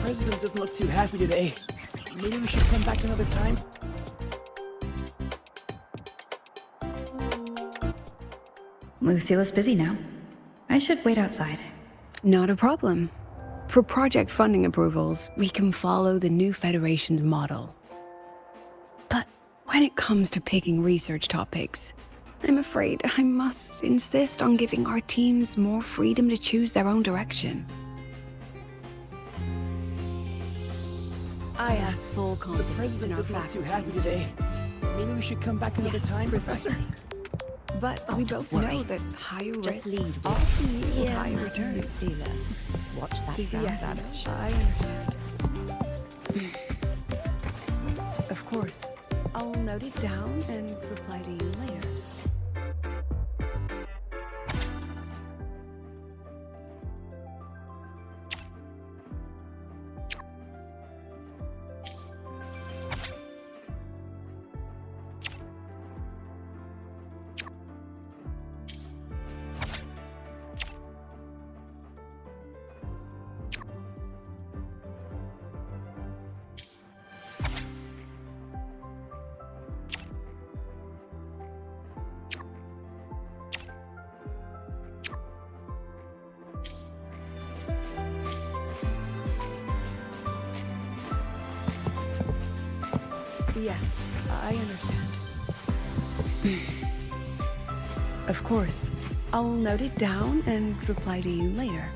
president doesn't look too happy today. Maybe we should come back another time? Lucilla's busy now. I should wait outside. Not a problem. For project funding approvals, we can follow the new Federation's model. But when it comes to picking research topics, I'm afraid I must insist on giving our teams more freedom to choose their own direction. I have full The confidence in president our doesn't look too faculty happy and today. students. Maybe we should come back another time, precisely. Professor? But we both know that higher Just risks leave it. often yield Yeah, higher returns. Lucilla. Watch that frown Yes, vanish. I understand. Of course. I'll note it down and reply to you later. Yes, I understand. Of course. I'll note it down and reply to you later.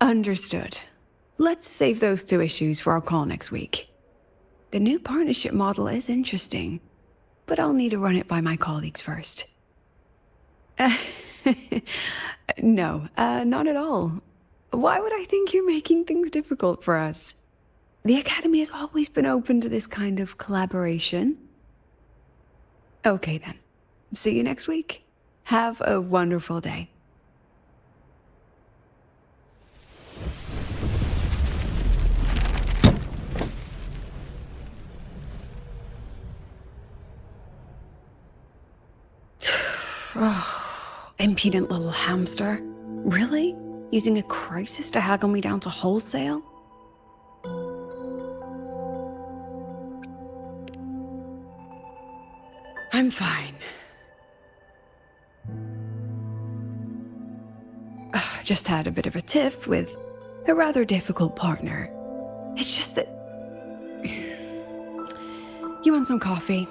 Understood. Let's save those two issues for our call next week. The new partnership model is interesting, but I'll need to run it by my colleagues first. No, not at all. Why would I think you're making things difficult for us? The Academy has always been open to this kind of collaboration. Okay then. See you next week. Have a wonderful day. Oh, impudent little hamster. Really? Using a crisis to haggle me down to wholesale? I'm fine. Just had a bit of a tiff with a rather difficult partner. It's just that... You want some coffee?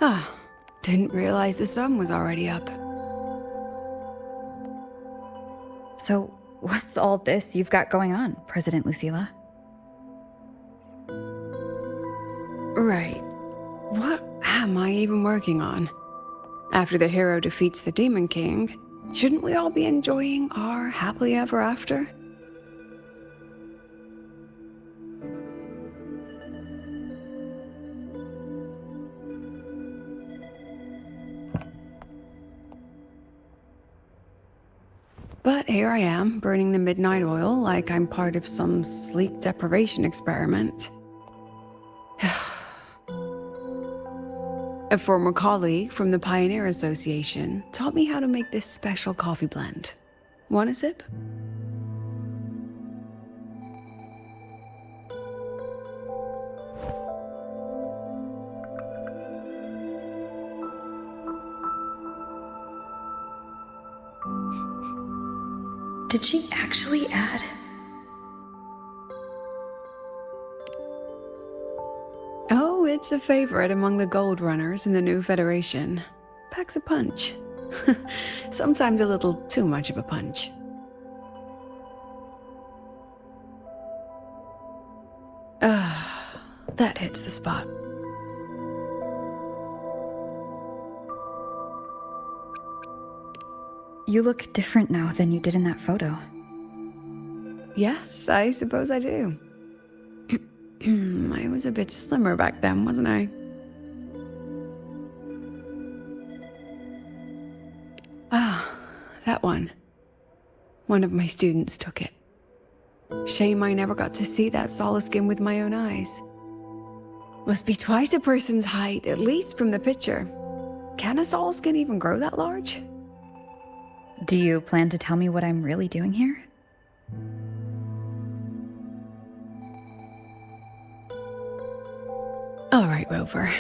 Ah, didn't realize the sun was already up. So, what's all this you've got going on, President Lucilla? Right. What am I even working on? After the hero defeats the Demon King, shouldn't we all be enjoying our happily ever after? But here I am, burning the midnight oil like I'm part of some sleep deprivation experiment. A former colleague from the Pioneer Association taught me how to make this special coffee blend. Want a sip? Did she actually add? Oh, it's a favorite among the gold runners in the new Federation. Packs a punch. Sometimes a little too much of a punch. That hits the spot. You look different now than you did in that photo. Yes, I suppose I do. I was a bit slimmer back then, wasn't I? that one. One of my students took it. Shame I never got to see that solid skin with my own eyes. Must be twice a person's height, at least from the picture. Can a solid skin even grow that large? Do you plan to tell me what I'm really doing here? All right, Rover.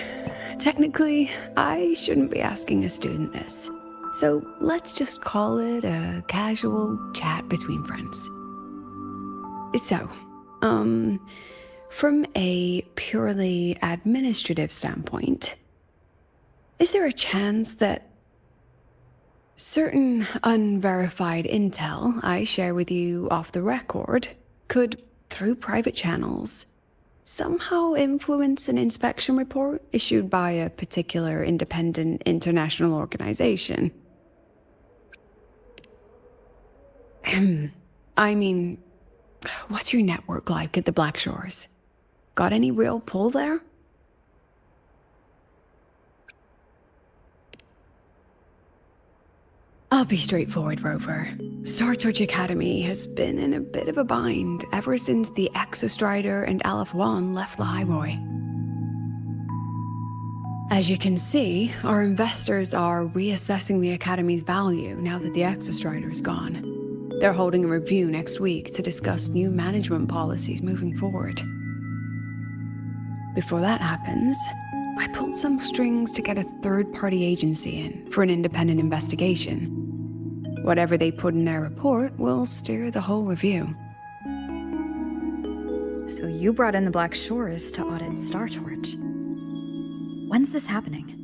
Technically, I shouldn't be asking a student this. So let's just call it a casual chat between friends. So, from a purely administrative standpoint, is there a chance that certain unverified intel I share with you off the record could, through private channels, somehow influence an inspection report issued by a particular independent international organization? I mean, what's your network like at the Black Shores? Got any real pull there? I'll be straightforward, Rover. Star Torch Academy has been in a bit of a bind ever since the Exostrider and Aleph 1 left Lahai-Roi. As you can see, our investors are reassessing the Academy's value now that the Exostrider is gone. They're holding a review next week to discuss new management policies moving forward. Before that happens, I pulled some strings to get a third-party agency in for an independent investigation. Whatever they put in their report will steer the whole review. So you brought in the Black Shores to audit Star Torch. When's this happening?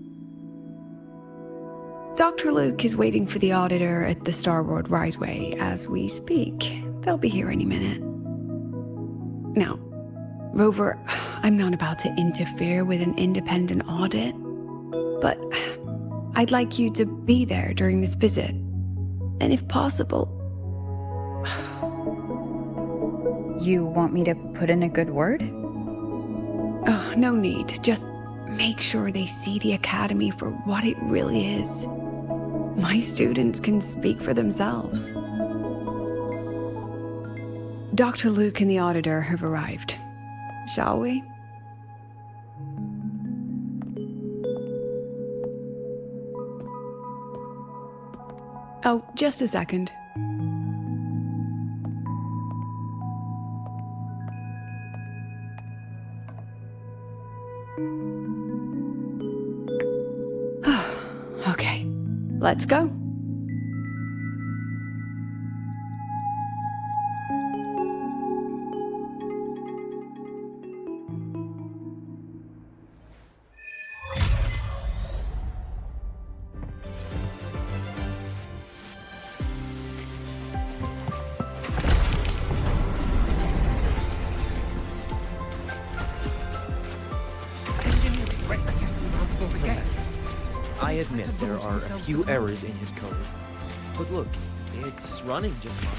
Dr. Luke is waiting for the auditor at the Starboard Riseway as we speak. They'll be here any minute. Now, Rover, I'm not about to interfere with an independent audit, but I'd like you to be there during this visit. And if possible... You want me to put in a good word? Oh, no need. Just make sure they see the Academy for what it really is. My students can speak for themselves. Dr. Luke and the auditor have arrived. Shall we? Oh, just a second. Okay, let's go. I admit there are a few errors in his code, but look, it's running just fine.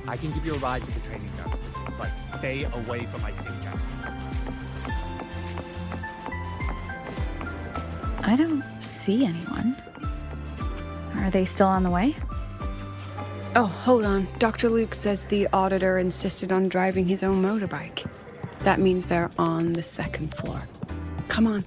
I can give you a ride to the training grounds, but stay away from my sync channel. I don't see anyone. Are they still on the way? Oh, hold on. Dr. Luke says the auditor insisted on driving his own motorbike. That means they're on the second floor. Come on.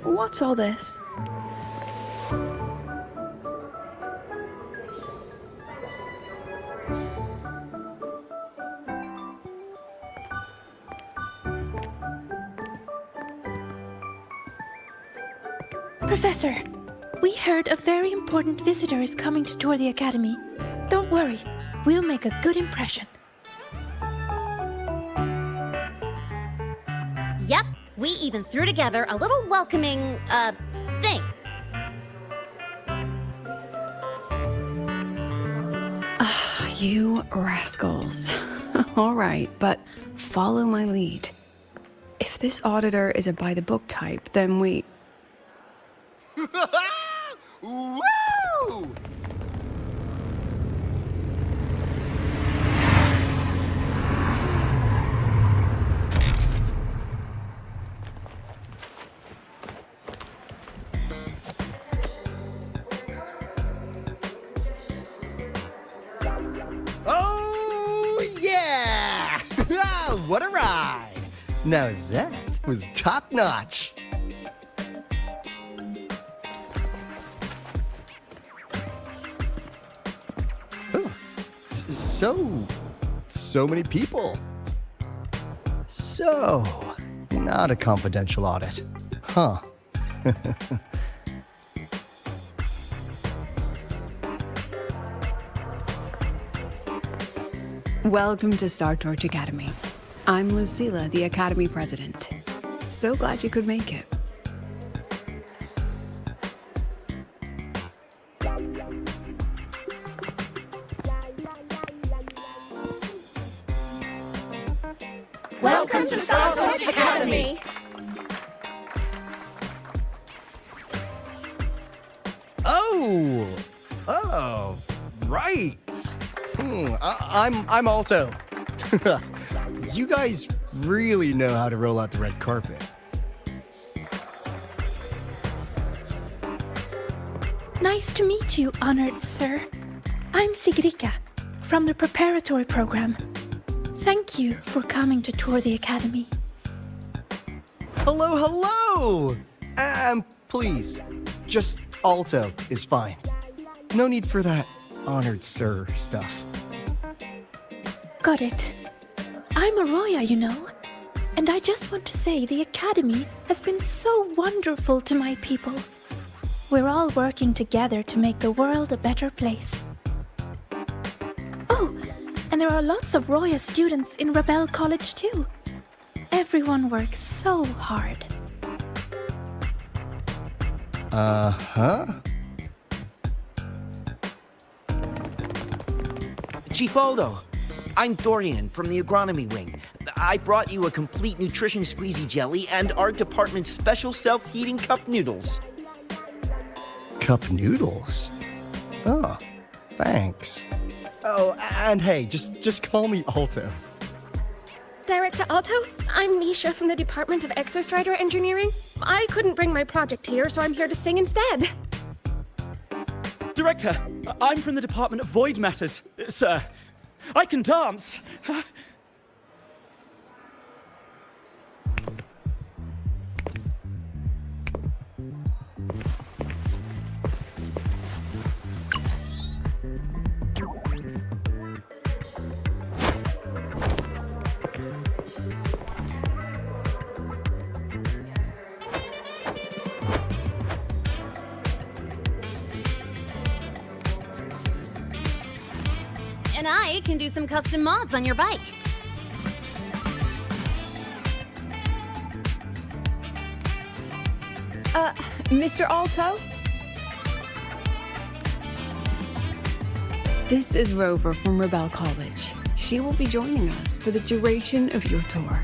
What's all this? Professor, we heard a very important visitor is coming to tour the Academy. Don't worry, we'll make a good impression. Yep, we even threw together a little welcoming, thing. You rascals. All right, but follow my lead. If this auditor is a by-the-book type, then we... Woo! Oh, yeah! What a ride! Now that was top-notch. Oh, so many people. So, not a confidential audit. Huh. Welcome to StarTorch Academy. I'm Lucilla, the Academy President. So glad you could make it. Welcome to StarTorch Academy. Oh, right. I'm Alto. You guys really know how to roll out the red carpet. Nice to meet you, honored sir. I'm Sigrica, from the preparatory program. Thank you for coming to tour the academy. Hello. Please, just Alto is fine. No need for that honored sir stuff. Got it. I'm a Roya, you know. And I just want to say the academy has been so wonderful to my people. We're all working together to make the world a better place. Oh, and there are lots of Roya students in Rebel College too. Everyone works so hard. Uh-huh. Chief Aldo, I'm Dorian from the agronomy wing. I brought you a complete nutrition squeezy jelly and our department's special self-heating cup noodles. Cup noodles? Oh, thanks. Oh, and hey, just call me Alto. Director Alto, I'm Misha from the Department of Exostrider Engineering. I couldn't bring my project here, so I'm here to sing instead. Director, I'm from the Department of Void Matters. Sir, I can dance. And I can do some custom mods on your bike. Mr. Alto? This is Rover from Rebel College. She will be joining us for the duration of your tour.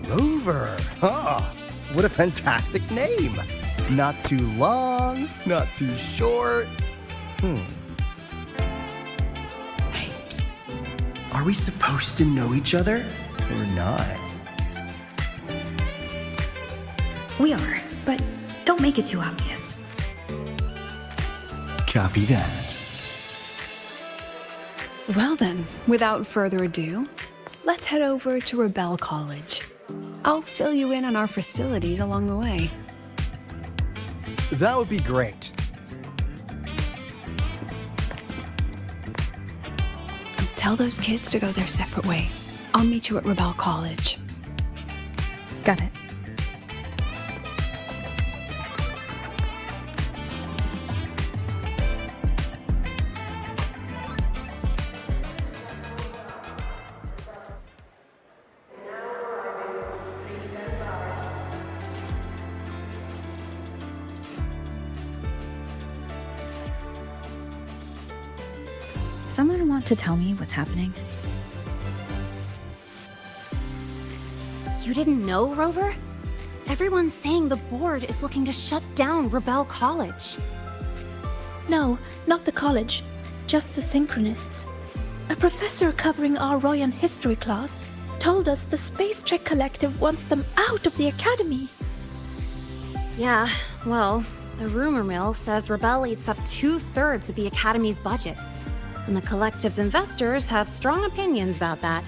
Rover. Huh. What a fantastic name. Not too long, not too short. Hey, are we supposed to know each other or not? We are, but don't make it too obvious. Copy that. Well then, without further ado, let's head over to Rebel College. I'll fill you in on our facilities along the way. That would be great. Tell those kids to go their separate ways. I'll meet you at Rebel College. Got it. Someone want to tell me what's happening? You didn't know, Rover? Everyone's saying the board is looking to shut down Rebel College. No, not the college. Just the Synchronists. A professor covering our Royan history class told us the Space Trek Collective wants them out of the academy. Yeah, well, the rumor mill says Rebel eats up 2/3 of the Academy's budget. And the Collective's investors have strong opinions about that.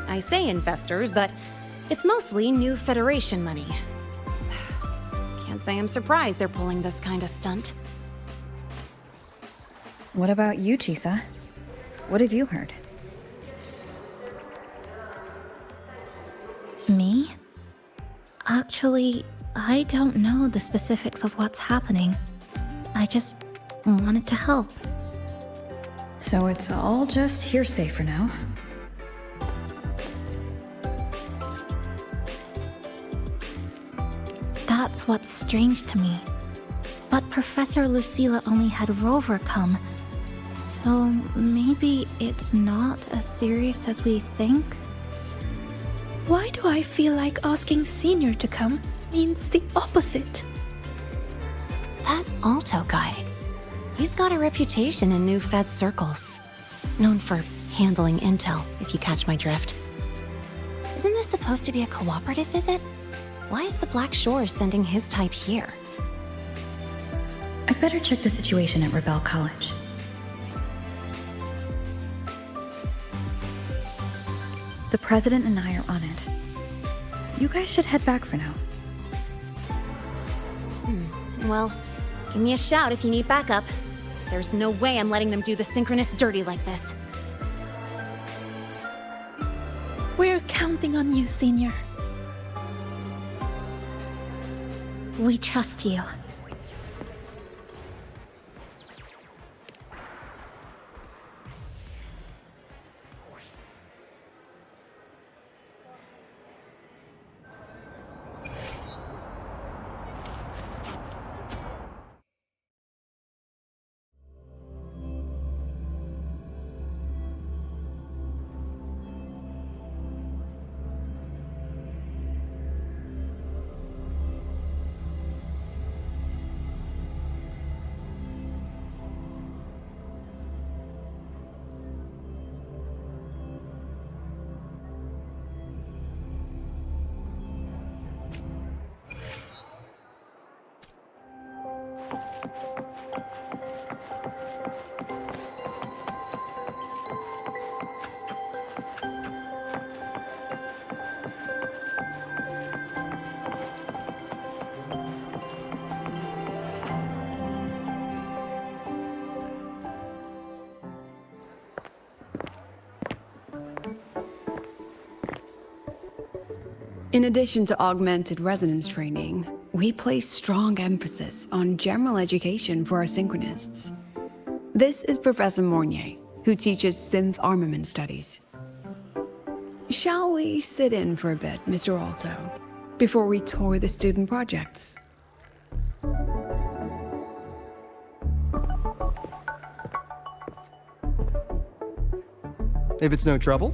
I say investors, but it's mostly new Federation money. Can't say I'm surprised they're pulling this kind of stunt. What about you, Chisa? What have you heard? Me? Actually, I don't know the specifics of what's happening. I just wanted to help. So it's all just hearsay for now. That's what's strange to me. But Professor Lucilla only had Rover come, so maybe it's not as serious as we think? Why do I feel like asking Senior to come means the opposite? That Alto guy. He's got a reputation in new Fed circles. Known for handling intel, if you catch my drift. Isn't this supposed to be a cooperative visit? Why is the Black Shore sending his type here? I'd better check the situation at Rebel College. The president and I are on it. You guys should head back for now. Well, give me a shout if you need backup. There's no way I'm letting them do the Synchronists dirty like this. We're counting on you, Senior. We trust you. In addition to augmented resonance training, we place strong emphasis on general education for our Synchronists. This is Professor Mornier, who teaches synth armament studies. Shall we sit in for a bit, Mr. Alto, before we tour the student projects? If it's no trouble.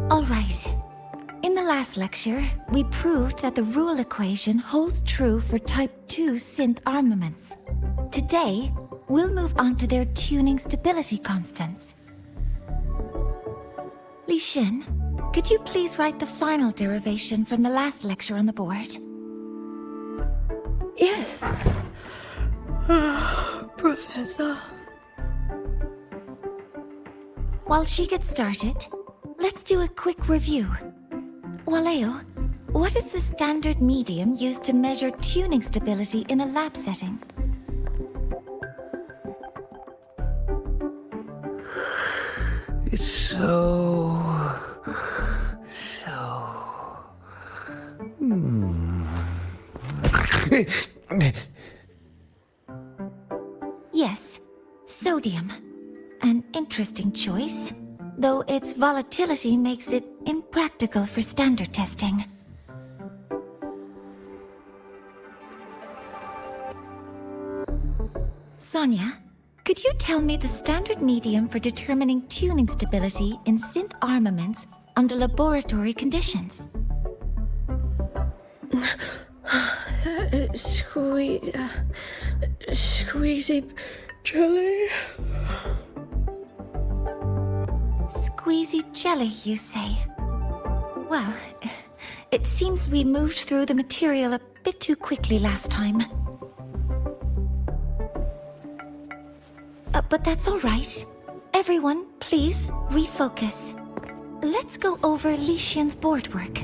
All right. In the last lecture, we proved that the rule equation holds true for Type 2 synth armaments. Today, we'll move on to their tuning stability constants. Li Xin, could you please write the final derivation from the last lecture on the board? Yes. Professor. While she gets started, let's do a quick review. Waleo, what is the standard medium used to measure tuning stability in a lab setting? It's so... Yes, sodium. An interesting choice. though its volatility makes it impractical for standard testing. Sonia, could you tell me the standard medium for determining tuning stability in synth armaments under laboratory conditions? Squeezy jelly. Squeezy jelly, you say? Well, it seems we moved through the material a bit too quickly last time. But that's all right. Everyone, please refocus. Let's go over Lixian's board work.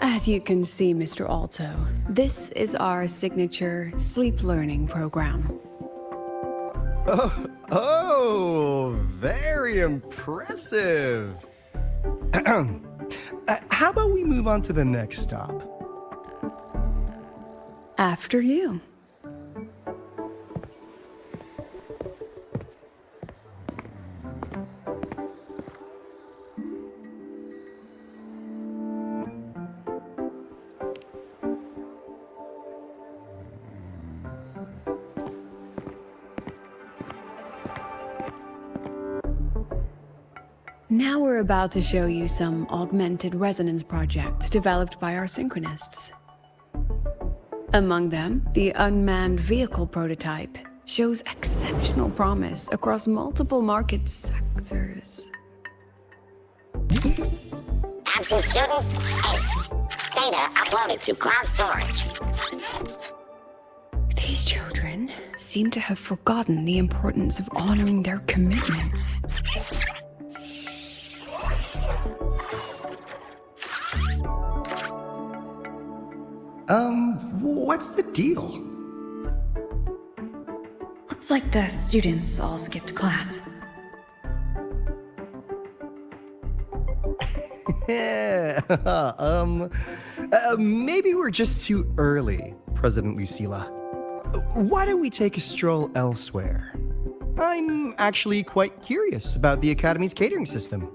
As you can see, Mr. Alto, this is our signature sleep learning program. Oh, very impressive. How about we move on to the next stop? After you. Now we're about to show you some augmented resonance projects developed by our synchronists. Among them, the unmanned vehicle prototype shows exceptional promise across multiple market sectors. ASUS students, 8. Data uploaded to cloud storage. These children seem to have forgotten the importance of honoring their commitments. What's the deal? Looks like the students all skipped class. Maybe we're just too early, President Lucilla. Why don't we take a stroll elsewhere? I'm actually quite curious about the Academy's catering system.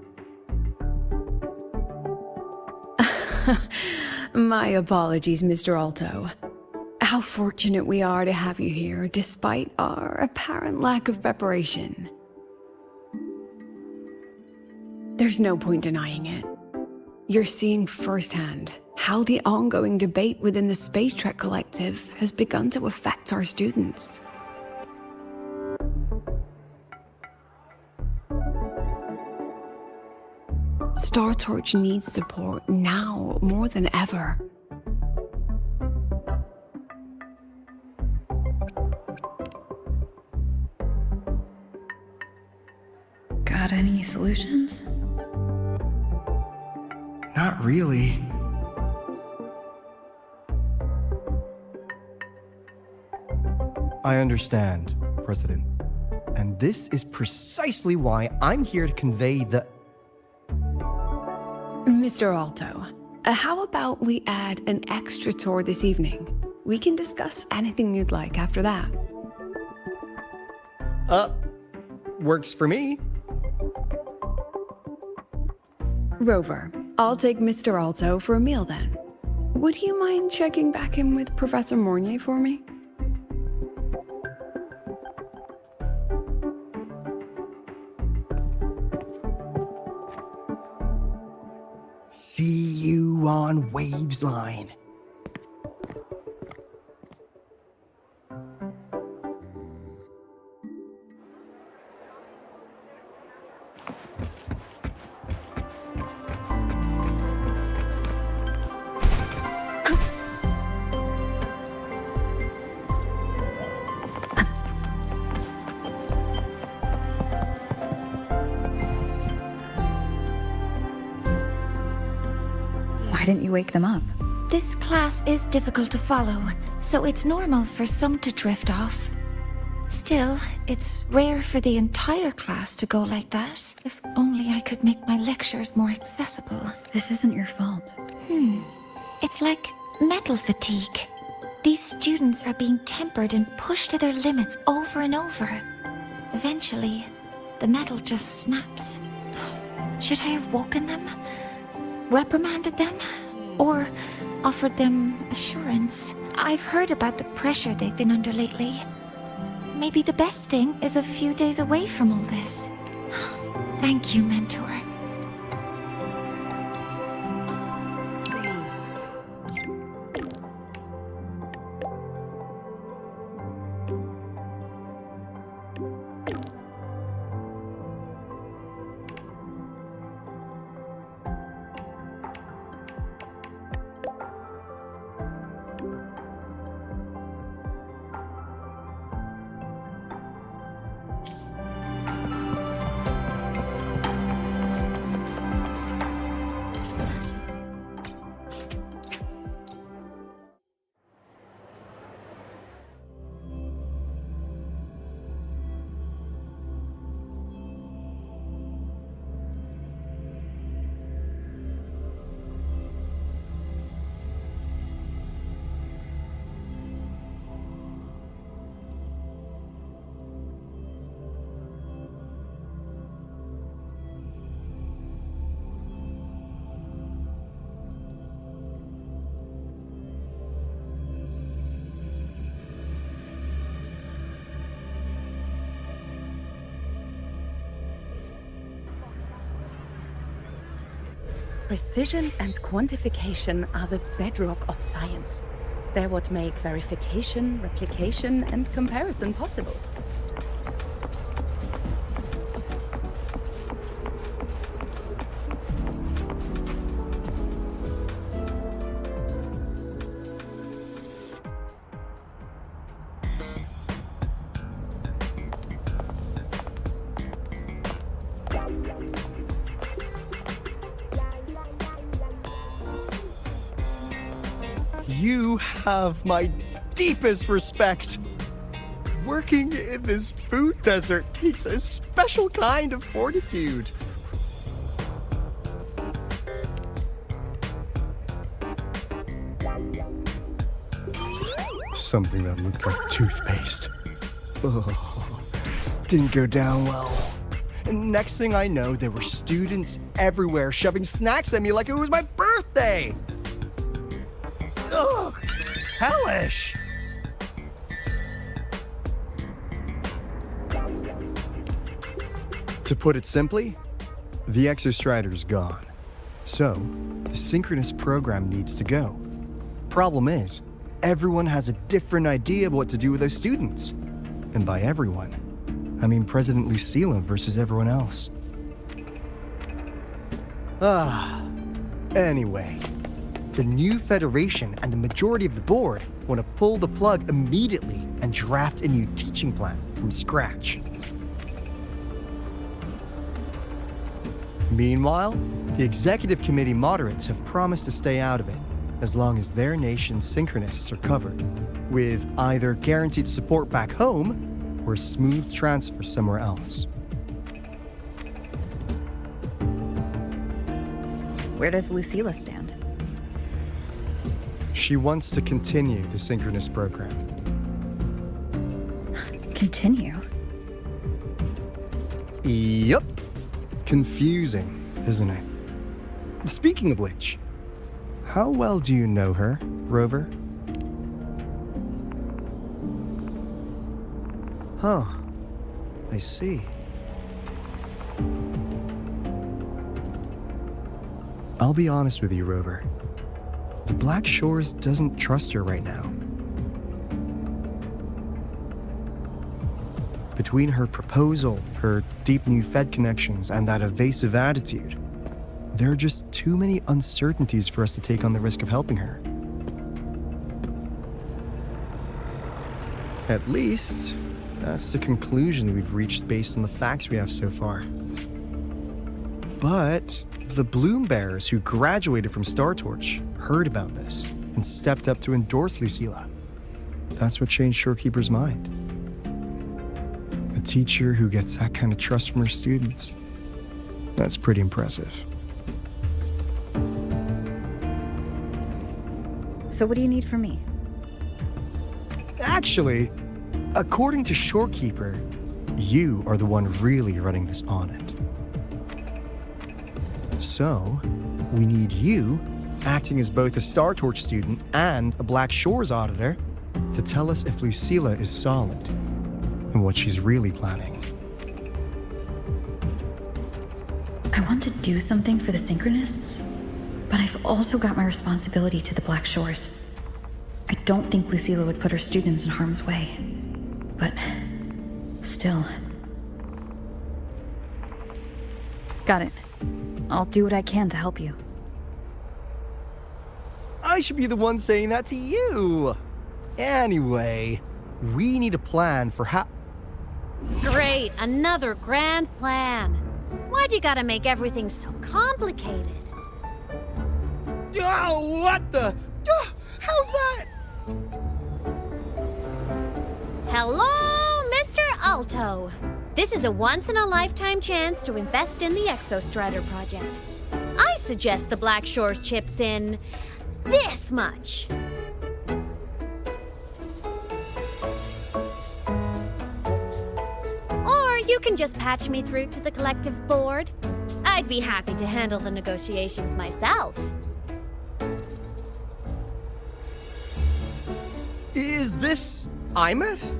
My apologies, Mr. Alto. How fortunate we are to have you here, despite our apparent lack of preparation. There's no point denying it. You're seeing firsthand how the ongoing debate within the Space Trek Collective has begun to affect our students. StarTorch needs support now more than ever. Got any solutions? Not really. I understand, President. And this is precisely why I'm here to convey the... Mr. Alto, how about we add an extra tour this evening? We can discuss anything you'd like after that. Works for me. Rover, I'll take Mr. Alto for a meal then. Would you mind checking back in with Professor Mornier for me? See you on Waves Line. Why didn't you wake them up? This class is difficult to follow, so it's normal for some to drift off. Still, it's rare for the entire class to go like that. If only I could make my lectures more accessible. This isn't your fault. It's like metal fatigue. These students are being tempered and pushed to their limits over and over. Eventually, the metal just snaps. Should I have woken them? Reprimanded them? Or offered them assurance? I've heard about the pressure they've been under lately. Maybe the best thing is a few days away from all this. Thank you, mentor. Precision and quantification are the bedrock of science. They're what make verification, replication, and comparison possible. You have my deepest respect. Working in this food desert takes a special kind of fortitude. Something that looked like toothpaste. Oh, didn't go down well. And next thing I know, there were students everywhere shoving snacks at me like it was my birthday. Ugh, hellish! To put it simply, the Exostrider's gone. So, the synchronous program needs to go. Problem is, everyone has a different idea of what to do with those students. And by everyone, I mean President Lucilla versus everyone else. Anyway. The new Federation and the majority of the board want to pull the plug immediately and draft a new teaching plan from scratch. Meanwhile, the executive committee moderates have promised to stay out of it as long as their nation's synchronists are covered, with either guaranteed support back home or a smooth transfer somewhere else. Where does Lucilla stand? She wants to continue the synchronous program. Continue? Yup. Confusing, isn't it? Speaking of which, how well do you know her, Rover? Huh. I see. I'll be honest with you, Rover. The Black Shores doesn't trust her right now. Between her proposal, her deep new Fed connections, and that evasive attitude, there are just too many uncertainties for us to take on the risk of helping her. At least, that's the conclusion we've reached based on the facts we have so far. But the Bloom Bearers who graduated from Star Torch heard about this and stepped up to endorse Lucilla. That's what changed Shorekeeper's mind. A teacher who gets that kind of trust from her students. That's pretty impressive. So what do you need from me? Actually, according to Shorekeeper, you are the one really running this audit. So, we need you, acting as both a StarTorch student and a Black Shores auditor, to tell us if Lucilla is solid and what she's really planning. I want to do something for the Synchronists, but I've also got my responsibility to the Black Shores. I don't think Lucilla would put her students in harm's way, but still. Got it. I'll do what I can to help you. I should be the one saying that to you. Anyway, we need a plan for how... Great, another grand plan. Why'd you gotta make everything so complicated? Oh, what the... how's that? Hello, Mr. Alto. This is a once-in-a-lifetime chance to invest in the Exostrider project. I suggest the Black Shores chips in this much. Or you can just patch me through to the collective board. I'd be happy to handle the negotiations myself. Is this Imeth?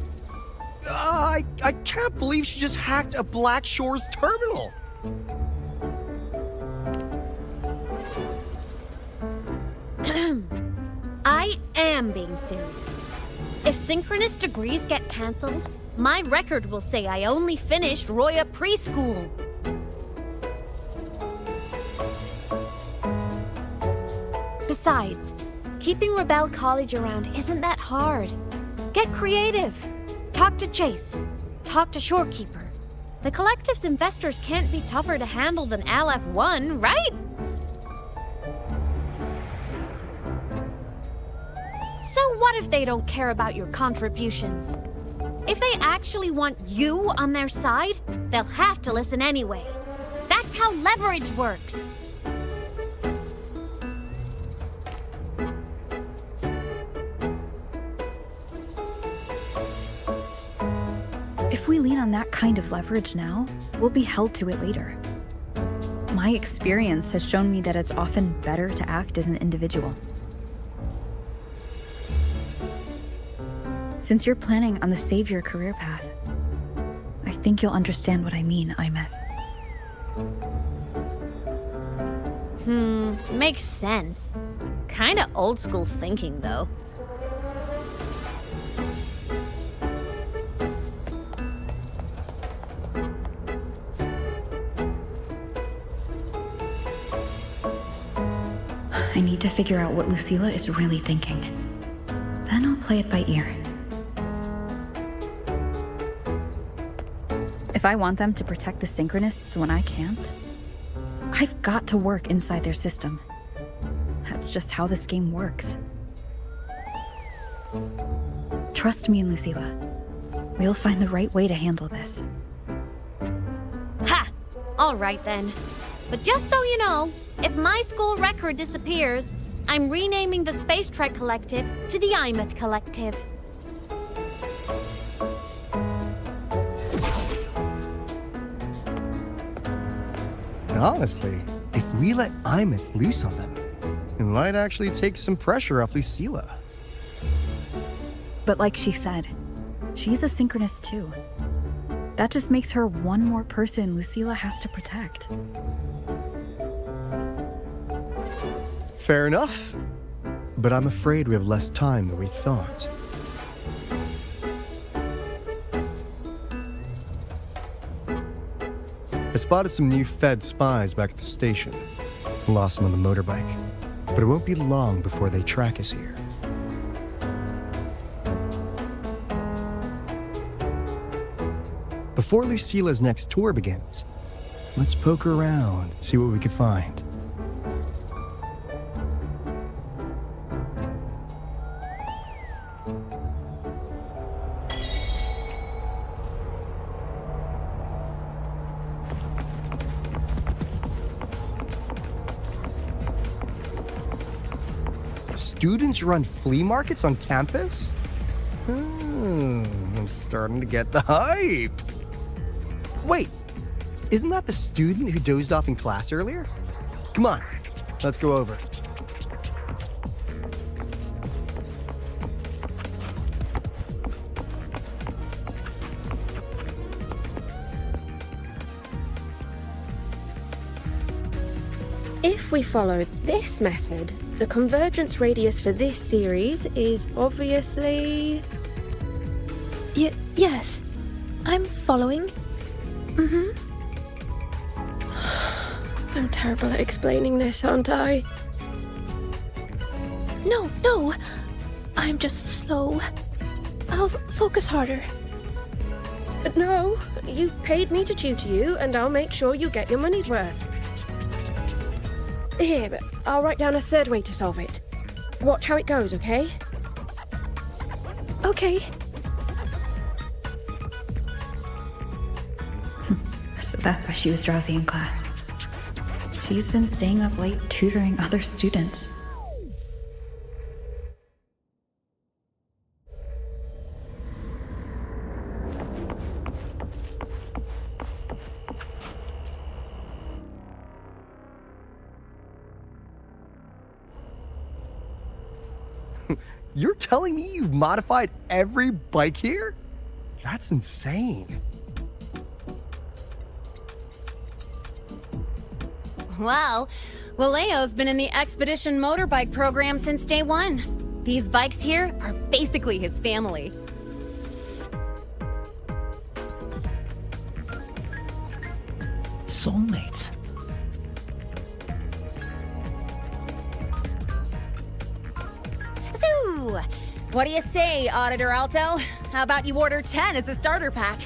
I can't believe she just hacked a Black Shores terminal. I am being serious. If synchronous degrees get cancelled, my record will say I only finished Roya preschool. Besides, keeping Rebel College around isn't that hard. Get creative. Talk to Chase. Talk to Shorekeeper. The collective's investors can't be tougher to handle than LF1, right? So what if they don't care about your contributions? If they actually want you on their side, they'll have to listen anyway. That's how leverage works. If we lean on that kind of leverage now, we'll be held to it later. My experience has shown me that it's often better to act as an individual. Since you're planning on the savior career path, I think you'll understand what I mean, Imeth. Makes sense. Kinda old school thinking, though. I need to figure out what Lucilla is really thinking. Then I'll play it by ear. If I want them to protect the Synchronists when I can't, I've got to work inside their system. That's just how this game works. Trust me and Lucilla. We'll find the right way to handle this. Ha! All right then. But just so you know, if my school record disappears, I'm renaming the Space Trek Collective to the Imeth Collective. Honestly, if we let Imeth loose on them, it might actually take some pressure off Lucilla. But like she said, she's a synchronist too. That just makes her one more person Lucilla has to protect. Fair enough. But I'm afraid we have less time than we thought. I spotted some new Fed spies back at the station. Lost them on the motorbike. But it won't be long before they track us here. Before Lucilla's next tour begins, let's poke around and see what we can find. Students run flea markets on campus? Starting to get the hype. Wait, isn't that the student who dozed off in class earlier? Come on, let's go over. If we follow this method, the convergence radius for this series is obviously... Yes, I'm following. I'm terrible at explaining this, aren't I? No, I'm just slow. I'll focus harder. No, you paid me to tutor you, and I'll make sure you get your money's worth. Here, but I'll write down a third way to solve it. Watch how it goes, okay? Okay. So that's why she was drowsy in class. She's been staying up late tutoring other students. You're telling me you've modified every bike here? That's insane. Well, Waleo's been in the Expedition motorbike program since day one. These bikes here are basically his family. Soulmates. So, what do you say, Auditor Alto? How about you order 10 as a starter pack?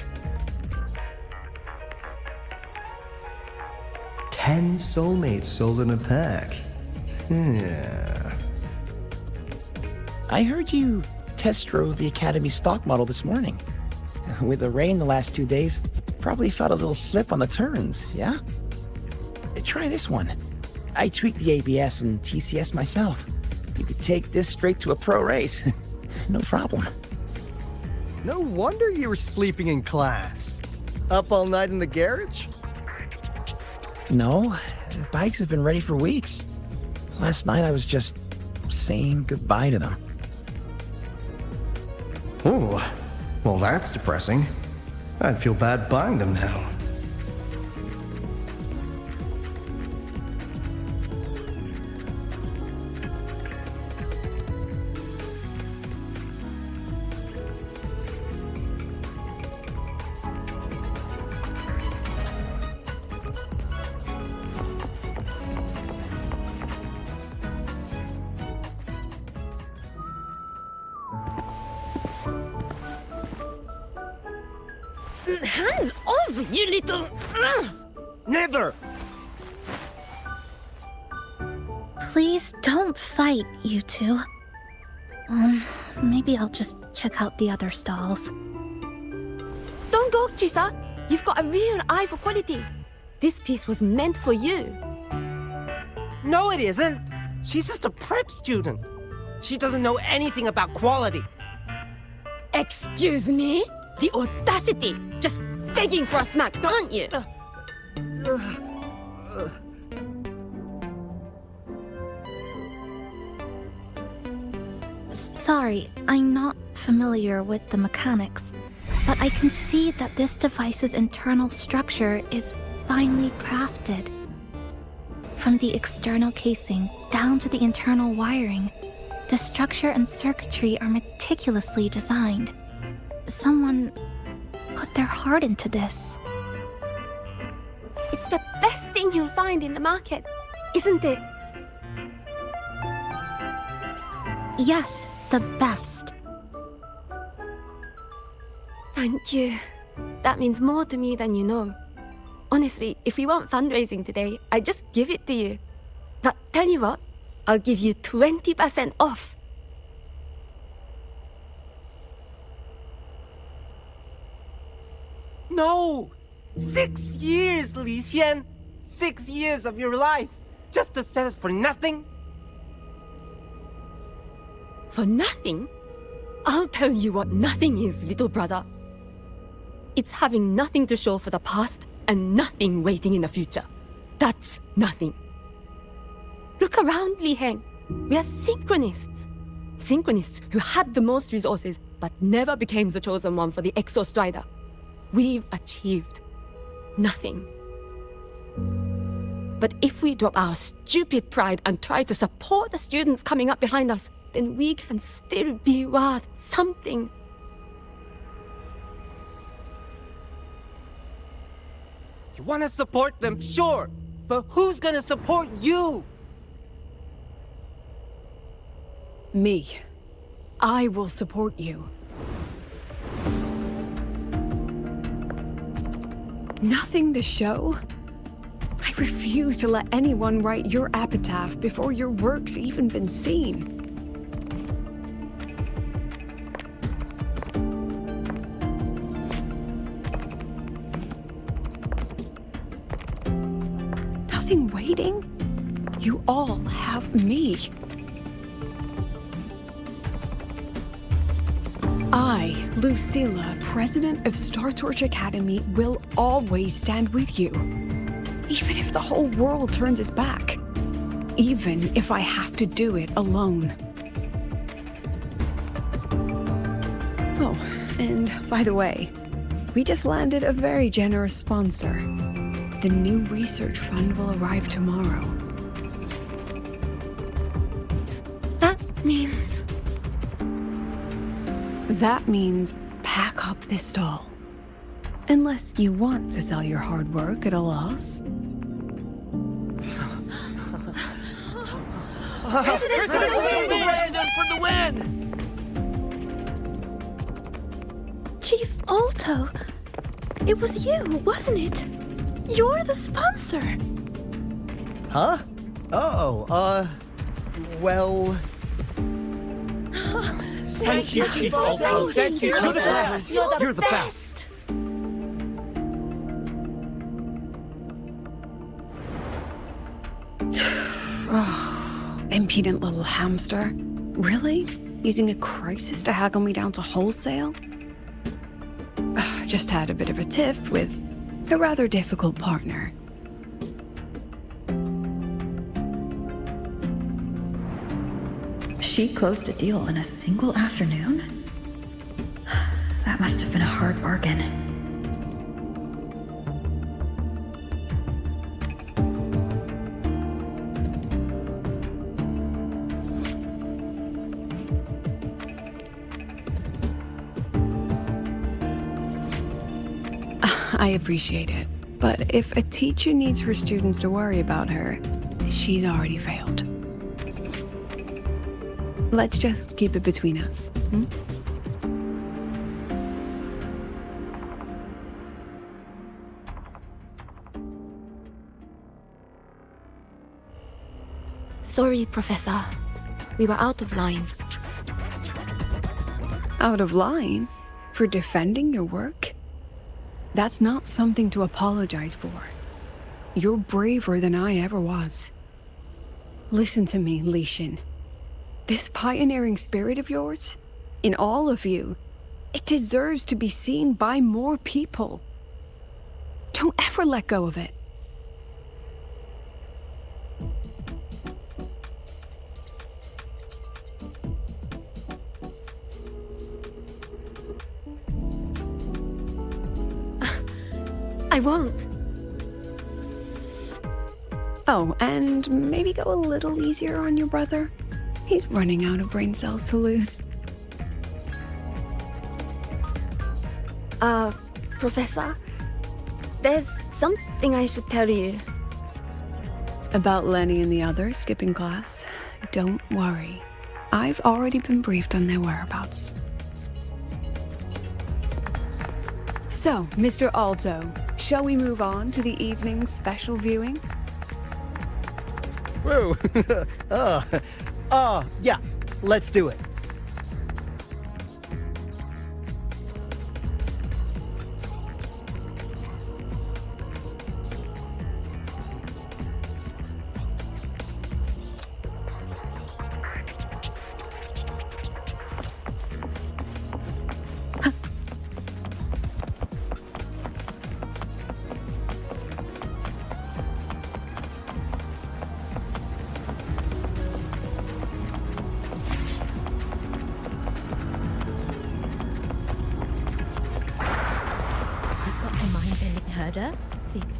10 soulmates sold in a pack. Yeah. I heard you test drove the Academy stock model this morning. With the rain the last 2 days, probably felt a little slip on the turns, yeah? Try this one. I tweaked the ABS and TCS myself. You could take this straight to a pro race. No problem. No wonder you were sleeping in class. Up all night in the garage? No, the bikes have been ready for weeks. Last night I was just saying goodbye to them. Oh, well that's depressing. I'd feel bad buying them now. Hands off, you little... Never! Please don't fight, you two. Maybe I'll just check out the other stalls. Don't go, Chisa. You've got a real eye for quality. This piece was meant for you. No, it isn't. She's just a prep student. She doesn't know anything about quality. Excuse me? The audacity! Just begging for a smack, aren't you? Sorry, I'm not familiar with the mechanics, but I can see that this device's internal structure is finely crafted. From the external casing down to the internal wiring, the structure and circuitry are meticulously designed. Someone put their heart into this. It's the best thing you'll find in the market, isn't it? Yes, the best. Thank you. That means more to me than you know. Honestly, if we want fundraising today, I'd just give it to you. But tell you what, I'll give you 20% off. No! 6 years, Li Xian! 6 years of your life, just to sell it for nothing? For nothing? I'll tell you what nothing is, little brother. It's having nothing to show for the past and nothing waiting in the future. That's nothing. Look around, Li Heng. We are synchronists. Synchronists who had the most resources but never became the chosen one for the Exostrider. We've achieved nothing. But if we drop our stupid pride and try to support the students coming up behind us, then we can still be worth something. You want to support them, sure, but who's gonna support you? Me. I will support you. Nothing to show? I refuse to let anyone write your epitaph before your work's even been seen. Nothing waiting? You all have me. I, Lucilla, president of Star Torch Academy, will always stand with you. Even if the whole world turns its back. Even if I have to do it alone. Oh, and by the way, we just landed a very generous sponsor. The new research fund will arrive tomorrow. That means... That means pack up this stall. Unless you want to sell your hard work at a loss. President for the win! Chief Alto, it was you, wasn't it? You're the sponsor. Huh? Oh, well... Thank you, Chief Alto. Thank you, You're the best. You're the best. Impudent little hamster. Really? Using a crisis to haggle me down to wholesale? Just had a bit of a tiff with a rather difficult partner. She closed a deal in a single afternoon? That must have been a hard bargain. I appreciate it, but if a teacher needs her students to worry about her, she's already failed. Let's just keep it between us. Sorry, Professor. We were out of line. Out of line? For defending your work? That's not something to apologize for. You're braver than I ever was. Listen to me, Li Xin. This pioneering spirit of yours, in all of you, it deserves to be seen by more people. Don't ever let go of it. I won't. Oh, and maybe go a little easier on your brother. He's running out of brain cells to lose. Professor, there's something I should tell you. About Lenny and the others skipping class? Don't worry. I've already been briefed on their whereabouts. So, Mr. Alto, shall we move on to the evening's special viewing? Whoa. Yeah, let's do it.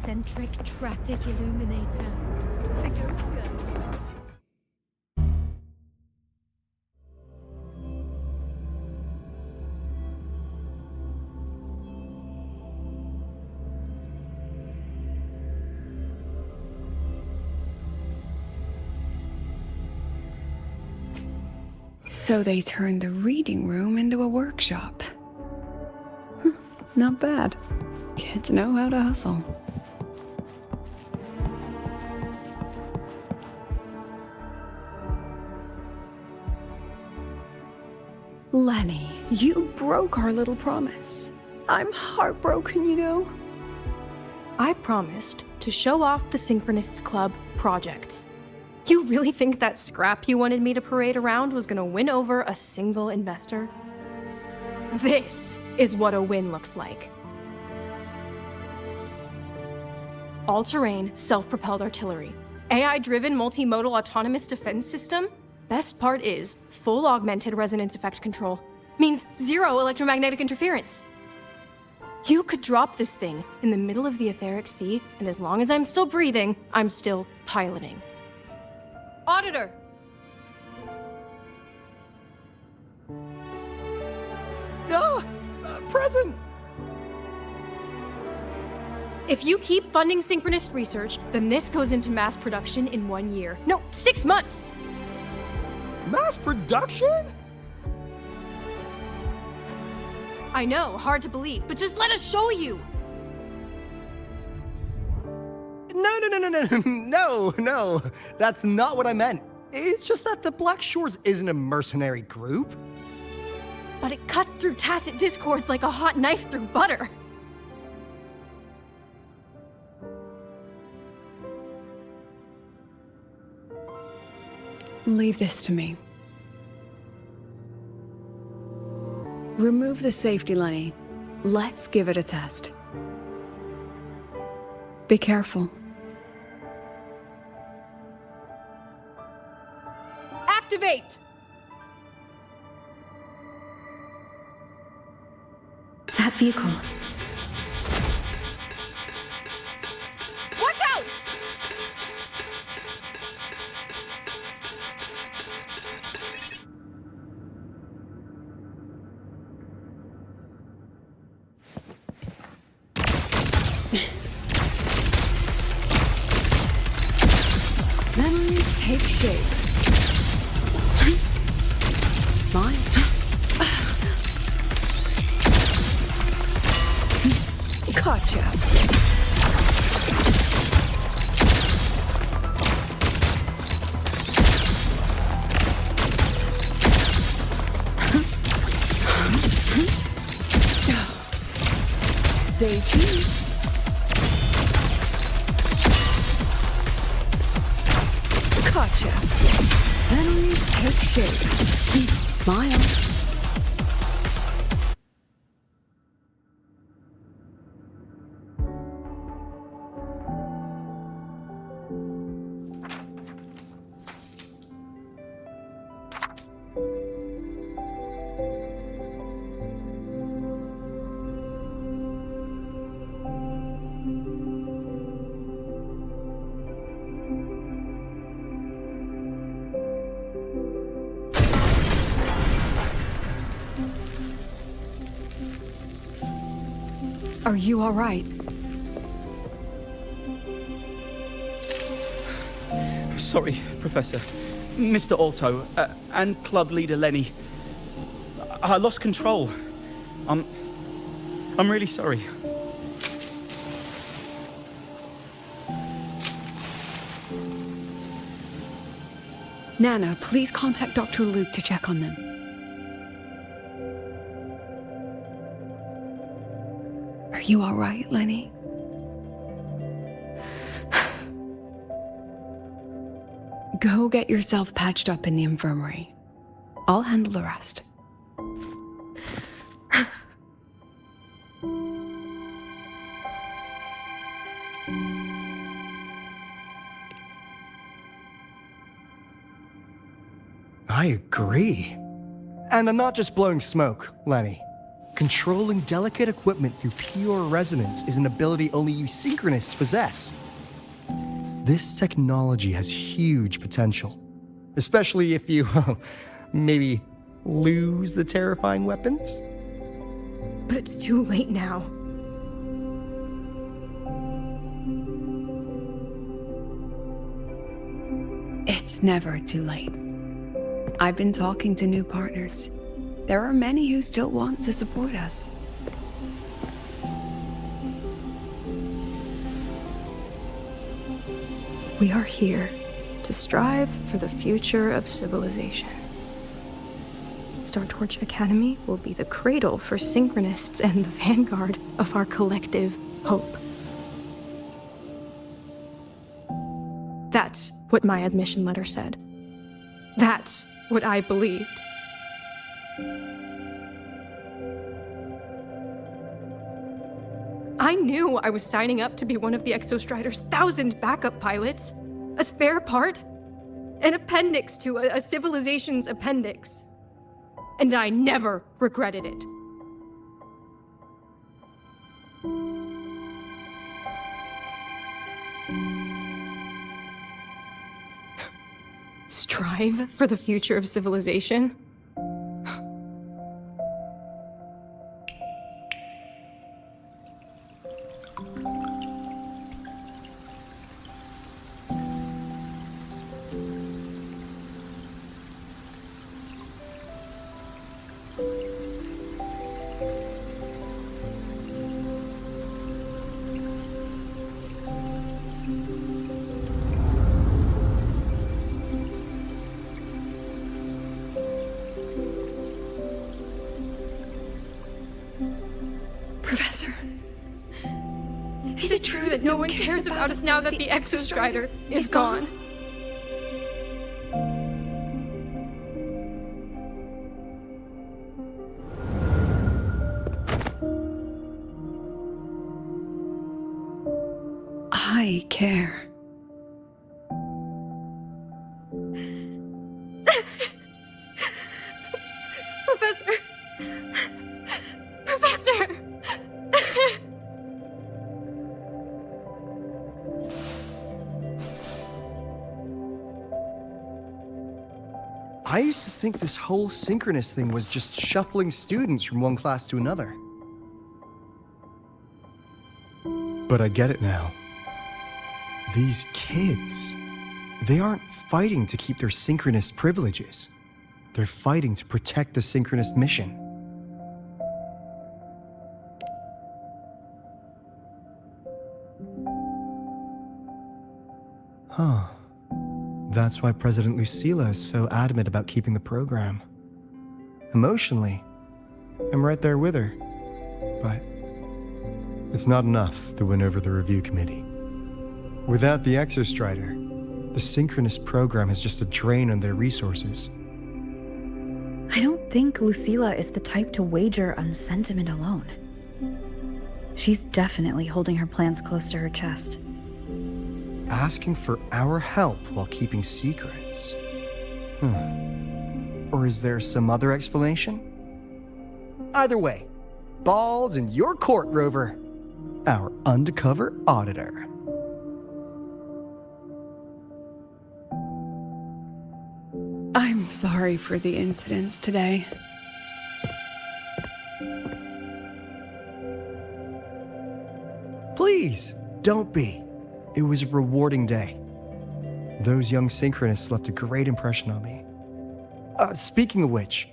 eccentric traffic illuminator. The ghost girl. So they turned the reading room into a workshop. Not bad. Kids know how to hustle. Lenny, you broke our little promise. I'm heartbroken, you know. I promised to show off the Synchronists Club projects. You really think that scrap you wanted me to parade around was gonna win over a single investor? This is what a win looks like. All-terrain, self-propelled artillery. AI-driven multimodal autonomous defense system? Best part is, full augmented resonance effect control. Means zero electromagnetic interference. You could drop this thing in the middle of the etheric sea, and as long as I'm still breathing, I'm still piloting. Auditor! Present! If you keep funding synchronous research, then this goes into mass production in 1 year. No, 6 months! Mass production? I know, hard to believe, but just let us show you! No. That's not what I meant. It's just that the Black Shores isn't a mercenary group. But it cuts through tacit discords like a hot knife through butter. Leave this to me. Remove the safety, Lenny. Let's give it a test. Be careful. Activate! That vehicle. Watch out! Memories take shape. Smile. Gotcha. Say cheese. Gotcha. Memories take shape. Smile. Are you all right? Sorry, Professor. Mr. Alto, and club leader Lenny. I lost control. I'm really sorry. Nana, please contact Dr. Luke to check on them. Are you all right, Lenny? Go get yourself patched up in the infirmary. I'll handle the rest. I agree. And I'm not just blowing smoke, Lenny. Controlling delicate equipment through pure resonance is an ability only you synchronists possess. This technology has huge potential, especially if you, maybe lose the terrifying weapons? But it's too late now. It's never too late. I've been talking to new partners. There are many who still want to support us. We are here to strive for the future of civilization. Startorch Academy will be the cradle for synchronists and the vanguard of our collective hope. That's what my admission letter said. That's what I believed. I knew I was signing up to be one of the Exostrider's 1,000 backup pilots. A spare part. An appendix to a civilization's appendix. And I never regretted it. Strive for the future of civilization? Professor, is it true that no one cares about us now that the Exostrider is gone? I care. Professor! Professor! I used to think this whole synchronous thing was just shuffling students from one class to another. But I get it now. These kids, they aren't fighting to keep their synchronous privileges. They're fighting to protect the synchronous mission. Huh. That's why President Lucilla is so adamant about keeping the program. Emotionally, I'm right there with her. But it's not enough to win over the review committee. Without the Exostrider, the synchronous program is just a drain on their resources. I don't think Lucilla is the type to wager on sentiment alone. She's definitely holding her plans close to her chest. Asking for our help while keeping secrets. Or is there some other explanation? Either way, ball's in your court, Rover. Our undercover auditor. I'm sorry for the incidents today. Please, don't be. It was a rewarding day. Those young synchronists left a great impression on me. Speaking of which,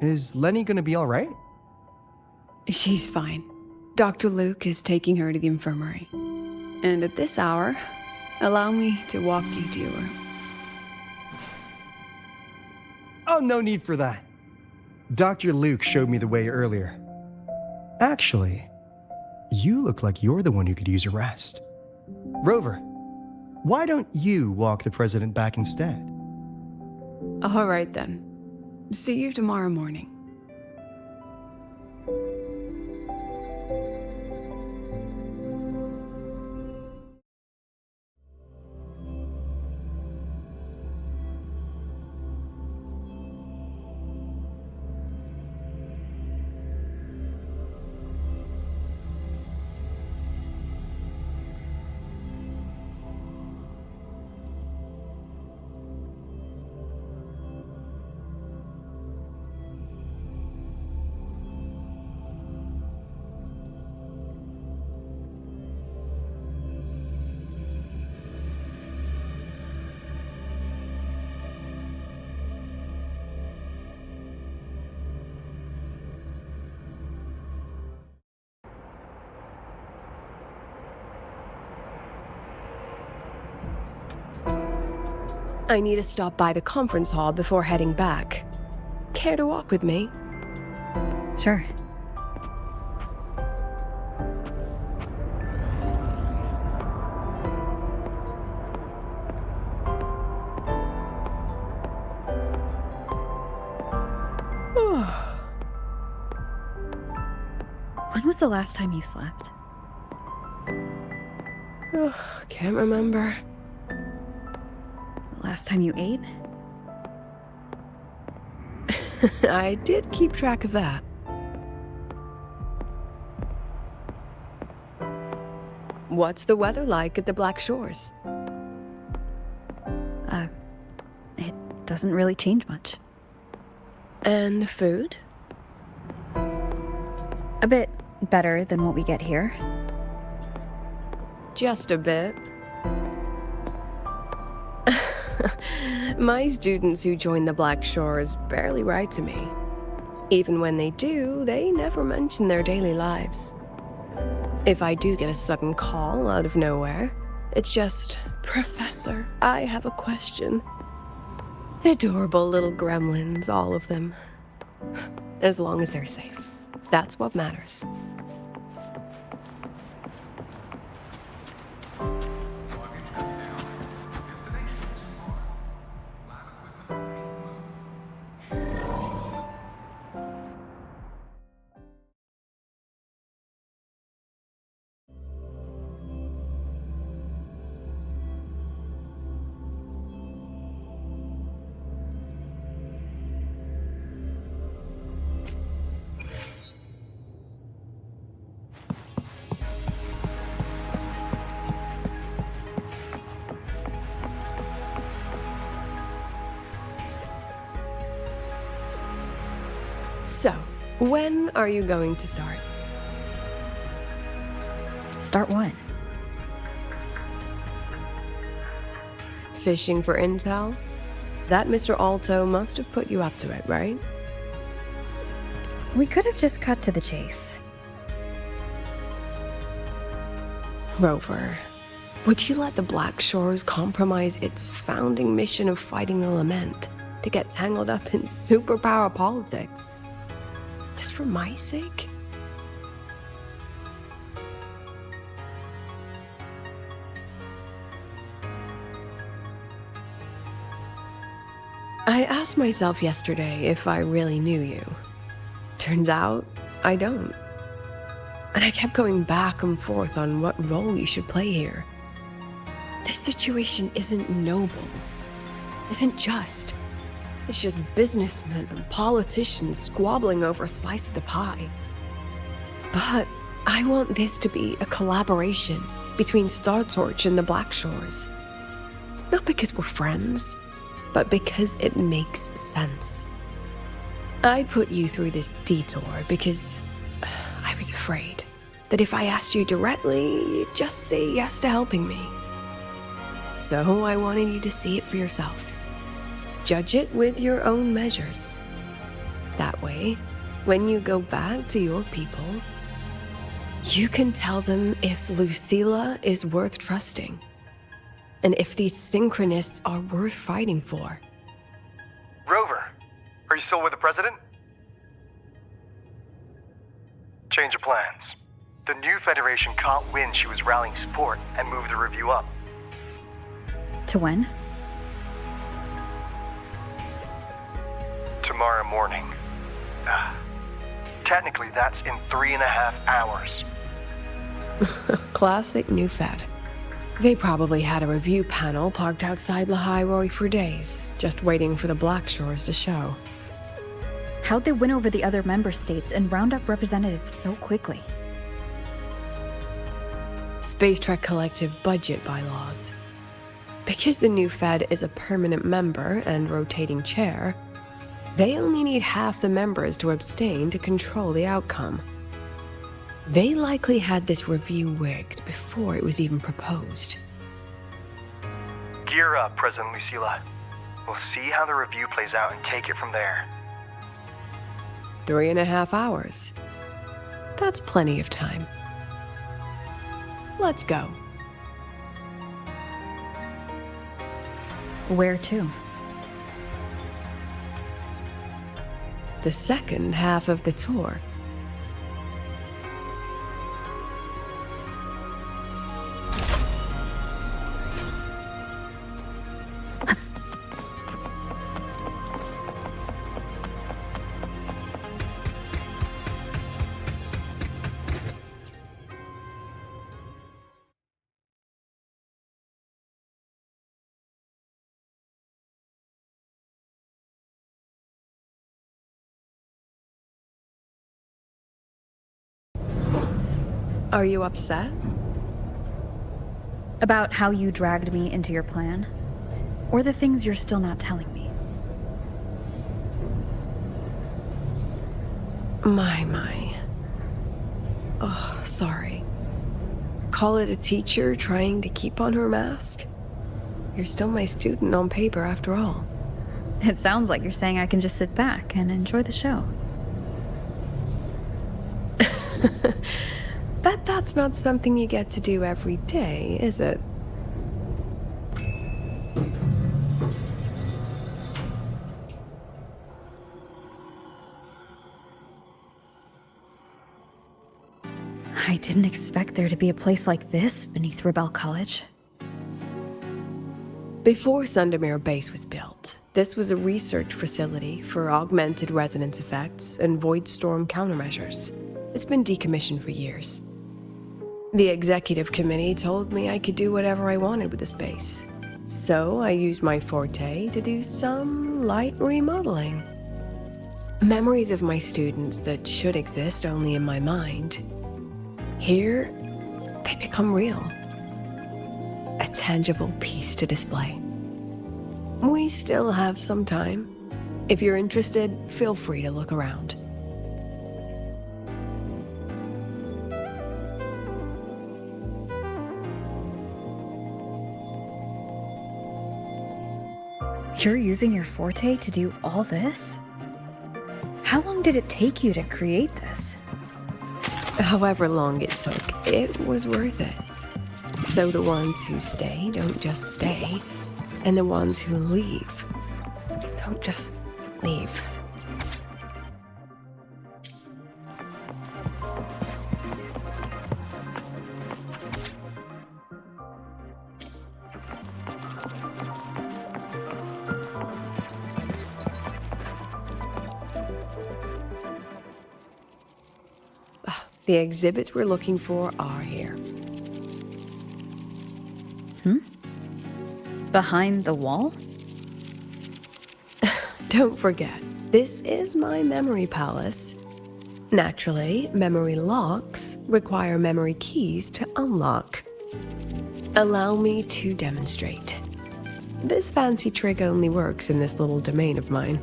is Lenny gonna be all right? She's fine. Dr. Luke is taking her to the infirmary. And at this hour, allow me to walk you to your room. Oh, no need for that. Dr. Luke showed me the way earlier. Actually, you look like you're the one who could use a rest. Rover, why don't you walk the president back instead? All right then. See you tomorrow morning. I need to stop by the conference hall before heading back. Care to walk with me? Sure. When was the last time you slept? Can't remember. The last time you ate? I did keep track of that. What's the weather like at the Black Shores? It doesn't really change much. And the food? A bit better than what we get here. Just a bit. My students who join the Black Shores barely write to me. Even when they do, they never mention their daily lives. If I do get a sudden call out of nowhere, it's just, "Professor, I have a question." Adorable little gremlins, all of them. As long as they're safe. That's what matters. So, when are you going to start? Start what? Fishing for intel? That Mr. Alto must have put you up to it, right? We could have just cut to the chase. Rover, would you let the Black Shores compromise its founding mission of fighting the Lament to get tangled up in superpower politics? Just for my sake? I asked myself yesterday if I really knew you. Turns out, I don't. And I kept going back and forth on what role you should play here. This situation isn't noble, isn't just. It's just businessmen and politicians squabbling over a slice of the pie. But I want this to be a collaboration between StarTorch and the Black Shores. Not because we're friends, but because it makes sense. I put you through this detour because I was afraid that if I asked you directly, you'd just say yes to helping me. So I wanted you to see it for yourself. Judge it with your own measures. That way, when you go back to your people, you can tell them if Lucilla is worth trusting, and if these synchronists are worth fighting for. Rover, are you still with the president? Change of plans. The new Federation caught wind she was rallying support and moved the review up. To when? Tomorrow morning. Technically, that's in 3.5 hours. Classic new Fed. They probably had a review panel parked outside Lahai-Roi for days, just waiting for the Black Shores to show. How'd they win over the other member states and round up representatives so quickly? Space Trek Collective budget bylaws. Because the new Fed is a permanent member and rotating chair, they only need half the members to abstain to control the outcome. They likely had this review rigged before it was even proposed. Gear up, President Lucilla. We'll see how the review plays out and take it from there. 3.5 hours. That's plenty of time. Let's go. Where to? The second half of the tour. Are you upset? About how you dragged me into your plan? Or the things you're still not telling me? My. Oh, sorry. Call it a teacher trying to keep on her mask? You're still my student on paper after all. It sounds like you're saying I can just sit back and enjoy the show. That's not something you get to do every day, is it? I didn't expect there to be a place like this beneath Rebel College. Before Sundermere Base was built, this was a research facility for augmented resonance effects and void storm countermeasures. It's been decommissioned for years. The executive committee told me I could do whatever I wanted with the space. So I used my forte to do some light remodeling. Memories of my students that should exist only in my mind. Here, they become real. A tangible piece to display. We still have some time. If you're interested, feel free to look around. You're using your forte to do all this? How long did it take you to create this? However long it took, it was worth it. So the ones who stay don't just stay, and the ones who leave don't just leave. The exhibits we're looking for are here. Behind the wall? Don't forget, this is my memory palace. Naturally, memory locks require memory keys to unlock. Allow me to demonstrate. This fancy trick only works in this little domain of mine.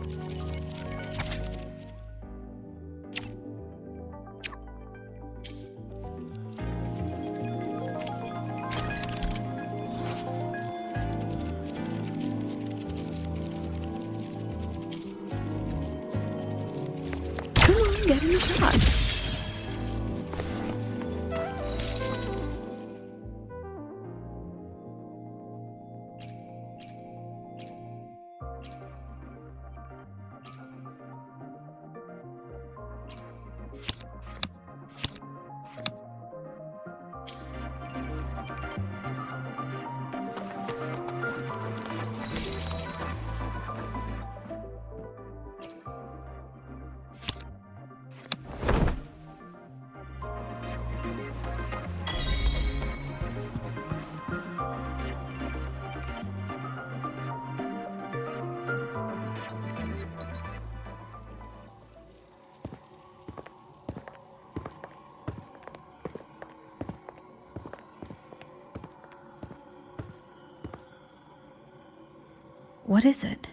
Get in the shot. What is it?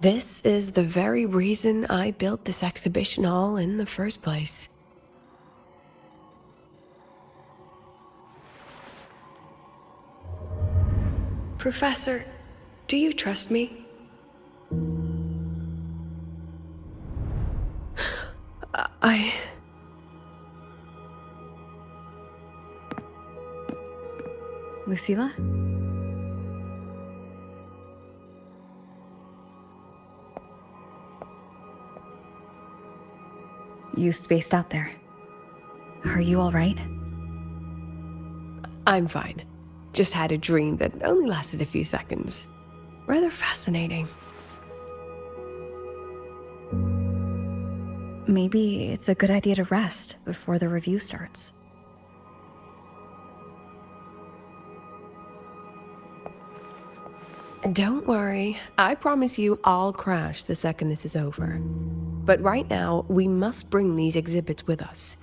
This is the very reason I built this exhibition hall in the first place. Professor, do you trust me? Lucilla? You spaced out there. Are you all right? I'm fine. Just had a dream that only lasted a few seconds. Rather fascinating. Maybe it's a good idea to rest before the review starts. Don't worry. I promise you I'll crash the second this is over. But right now, we must bring these exhibits with us.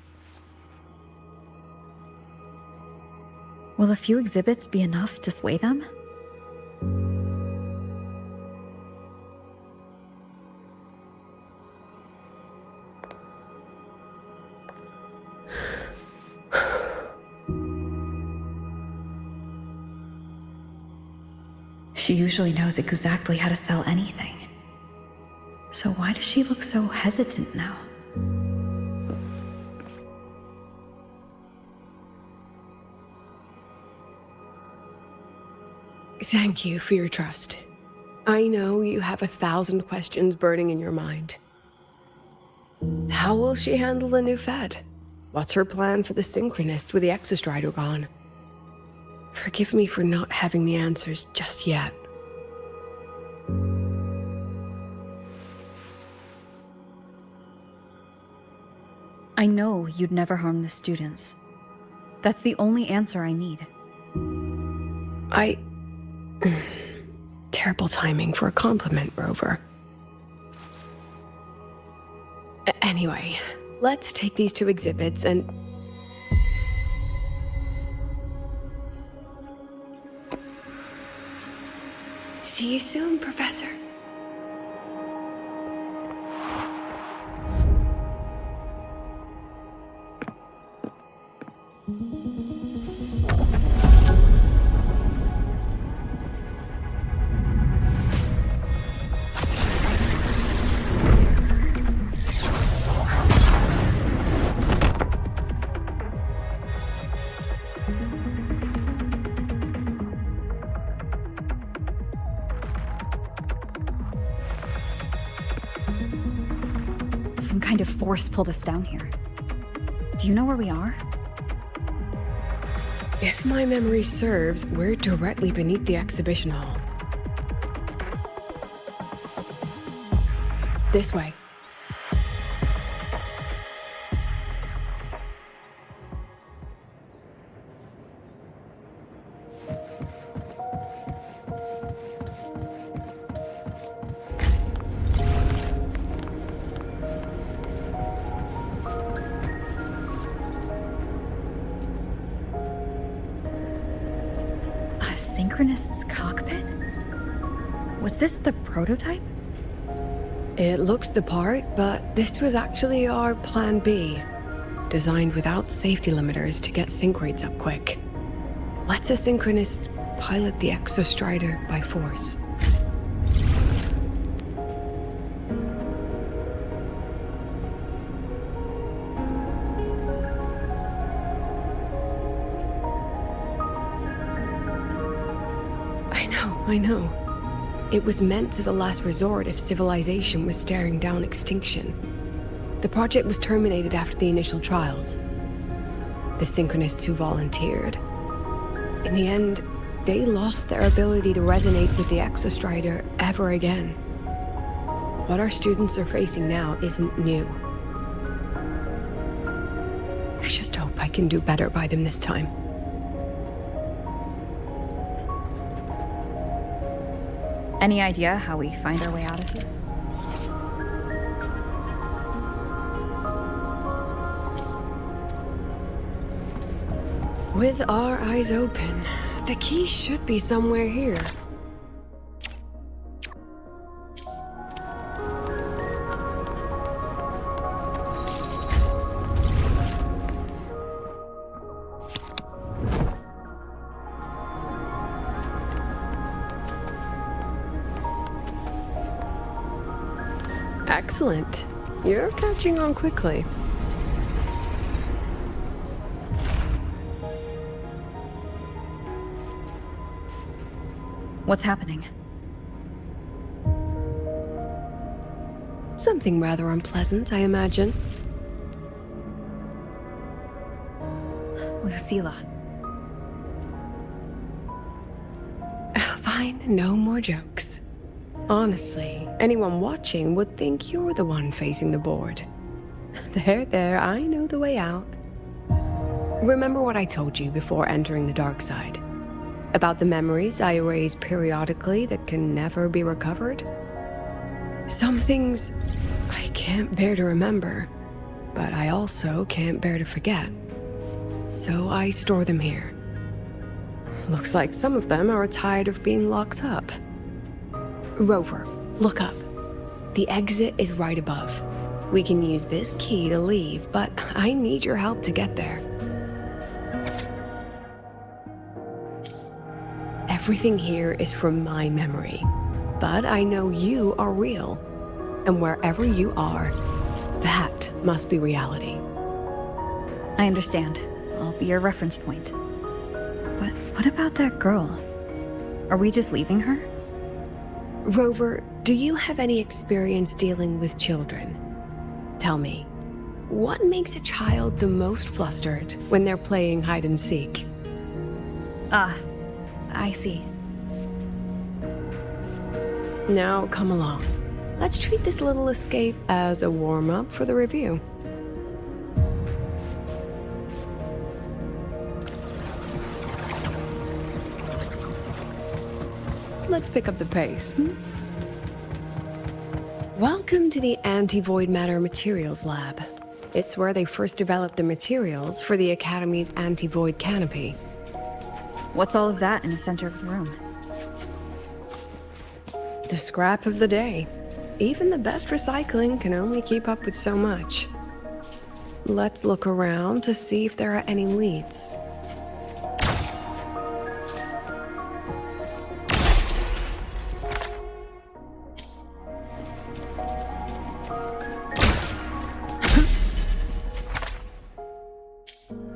Will a few exhibits be enough to sway them? She usually knows exactly how to sell anything. So why does she look so hesitant now? Thank you for your trust. I know you have 1,000 questions burning in your mind. How will she handle the new Fed? What's her plan for the synchronist with the Exostrider gone? Forgive me for not having the answers just yet. I know you'd never harm the students. That's the only answer I need. Terrible timing for a compliment, Rover. Anyway, let's take these 2 exhibits and... See you soon, Professor. Some kind of force pulled us down here. Do you know where we are? If my memory serves, we're directly beneath the exhibition hall. This way. Synchronist's cockpit? Was this the prototype? It looks the part, but this was actually our Plan B. Designed without safety limiters to get sync rates up quick. Let's a synchronist pilot the Exostrider by force. I know. It was meant as a last resort if civilization was staring down extinction. The project was terminated after the initial trials. The synchronists who volunteered. In the end, they lost their ability to resonate with the Exostrider ever again. What our students are facing now isn't new. I just hope I can do better by them this time. Any idea how we find our way out of here? With our eyes open, the key should be somewhere here. Excellent. You're catching on quickly. What's happening? Something rather unpleasant, I imagine. Lucilla. Fine, no more jokes. Honestly, anyone watching would think you're the one facing the board. There, I know the way out. Remember what I told you before entering the dark side? About the memories I erase periodically that can never be recovered? Some things I can't bear to remember, but I also can't bear to forget. So I store them here. Looks like some of them are tired of being locked up. Rover, look up. The exit is right above. We can use this key to leave, but I need your help to get there. Everything here is from my memory, but I know you are real. And wherever you are, that must be reality. I understand. I'll be your reference point. But what about that girl? Are we just leaving her? Rover, do you have any experience dealing with children? Tell me, what makes a child the most flustered when they're playing hide and seek? Ah, I see. Now come along. Let's treat this little escape as a warm-up for the review. Let's pick up the pace. Welcome to the Anti-Void Matter Materials Lab. It's where they first developed the materials for the Academy's anti-void canopy. What's all of that in the center of the room? The scrap of the day. Even the best recycling can only keep up with so much. Let's look around to see if there are any leads.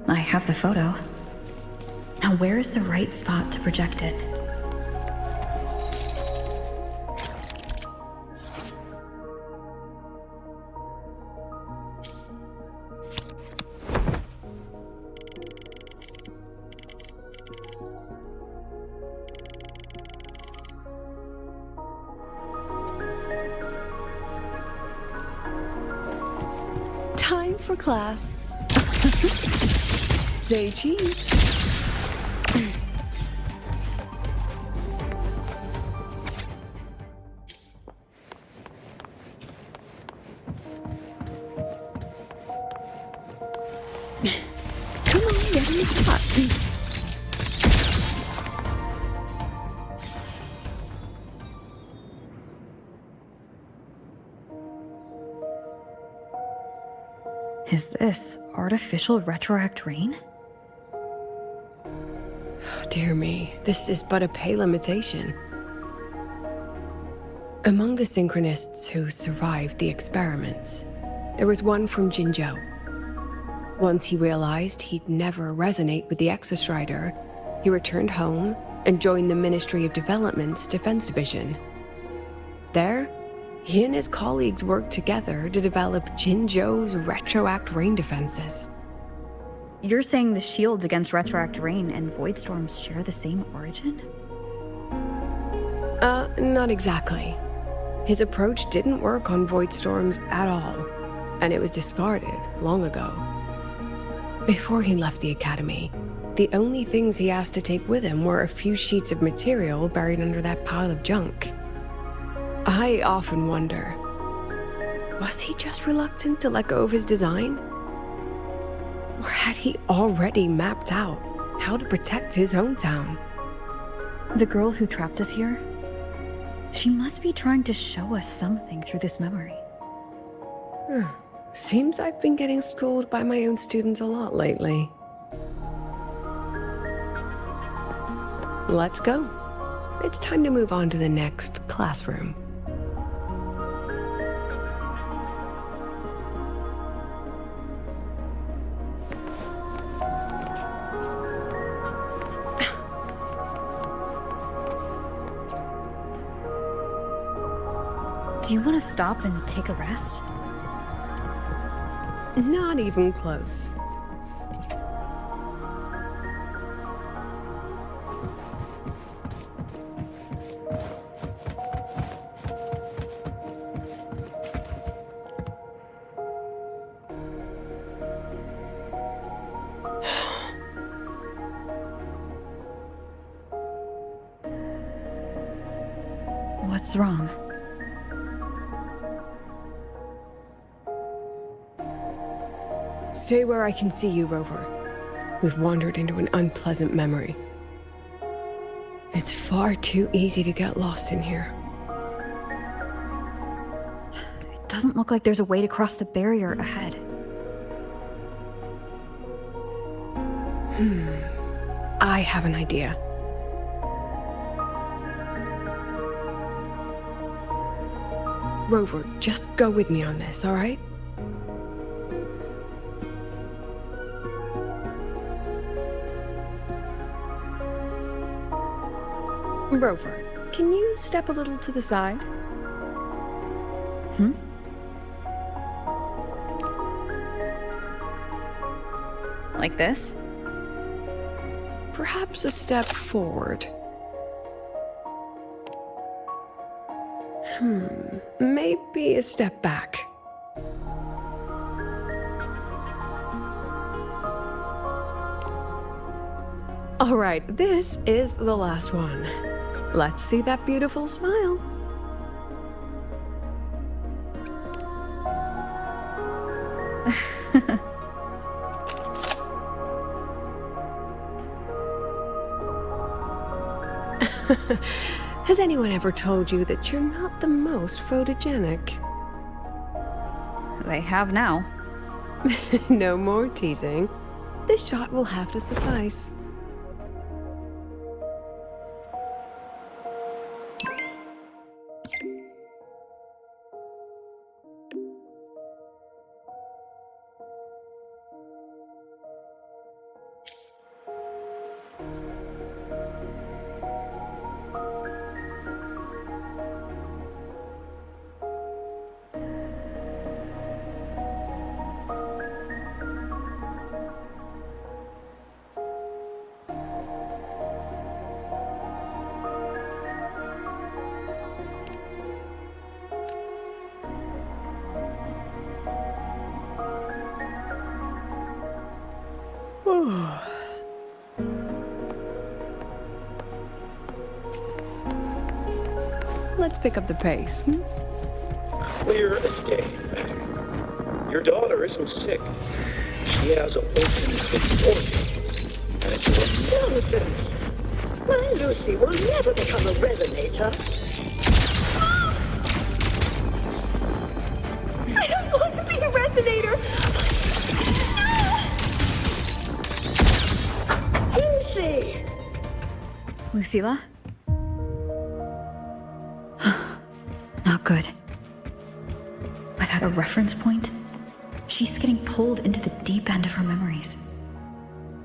I have the photo. Now where is the right spot to project it? Time for class. Say cheese. Come on, get in the shot. Is this artificial retroact rain? Dear me, this is but a pale imitation. Among the synchronists who survived the experiments, there was one from Jinzhou. Once he realized he'd never resonate with the Exostrider, he returned home and joined the Ministry of Development's Defense Division. There, he and his colleagues worked together to develop Jinzhou's retroact rain defenses. You're saying the shields against retroact rain and void storms share the same origin? Not exactly. His approach didn't work on void storms at all, and it was discarded long ago. Before he left the Academy, the only things he asked to take with him were a few sheets of material buried under that pile of junk. I often wonder, was he just reluctant to let go of his design? Or had he already mapped out how to protect his hometown? The girl who trapped us here? She must be trying to show us something through this memory. Seems I've been getting schooled by my own students a lot lately. Let's go. It's time to move on to the next classroom. Do you want to stop and take a rest? Not even close. What's wrong? Stay where I can see you, Rover. We've wandered into an unpleasant memory. It's far too easy to get lost in here. It doesn't look like there's a way to cross the barrier ahead. I have an idea. Rover, just go with me on this, all right? Rover, can you step a little to the side? Like this? Perhaps a step forward. Maybe a step back. All right, this is the last one. Let's see that beautiful smile. Has anyone ever told you that you're not the most photogenic? They have now. No more teasing. This shot will have to suffice. Let's pick up the pace. Clear as day. Your daughter isn't sick. She has a open organ. And it's nonsense. My Lucy will never become a resonator. I don't want to be a resonator! Lucy! Lucilla? Not good. Without a reference point, she's getting pulled into the deep end of her memories.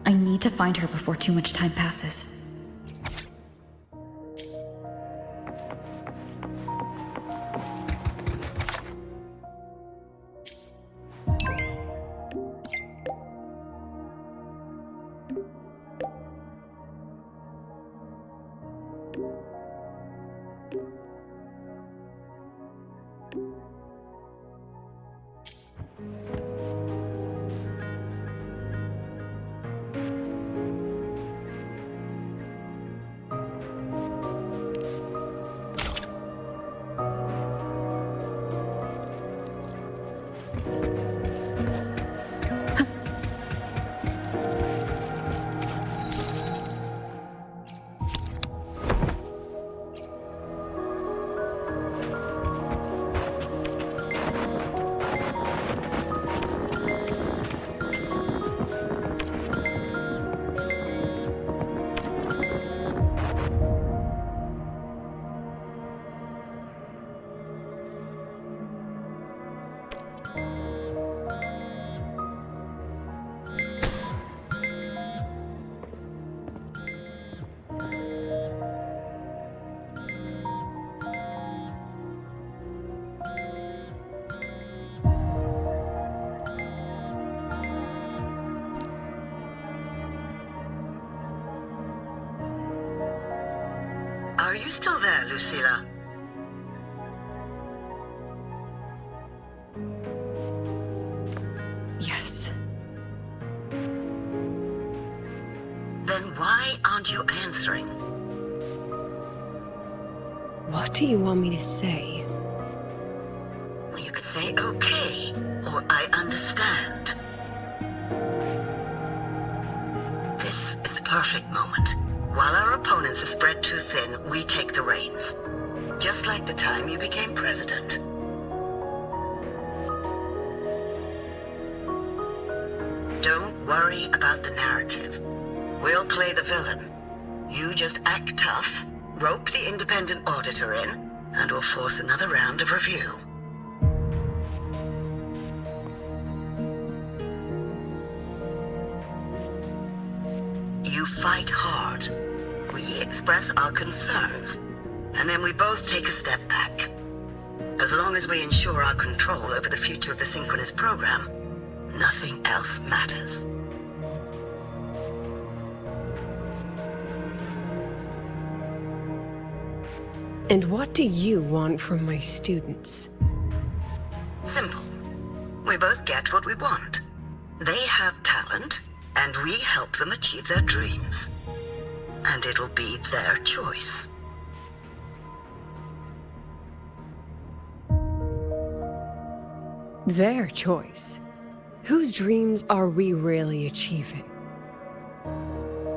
I need to find her before too much time passes. Are you still there, Lucilla? Yes. Then why aren't you answering? What do you want me to say? Well, you could say okay, or I understand. This is the perfect moment. While our opponents are spread too thin, we take the reins. Just like the time you became president. Don't worry about the narrative. We'll play the villain. You just act tough, rope the independent auditor in, and we'll force another round of review. You fight hard. We express our concerns, and then we both take a step back. As long as we ensure our control over the future of the synchronous program, nothing else matters. And what do you want from my students? Simple. We both get what we want. They have talent, and we help them achieve their dreams. And it'll be their choice. Their choice? Whose dreams are we really achieving?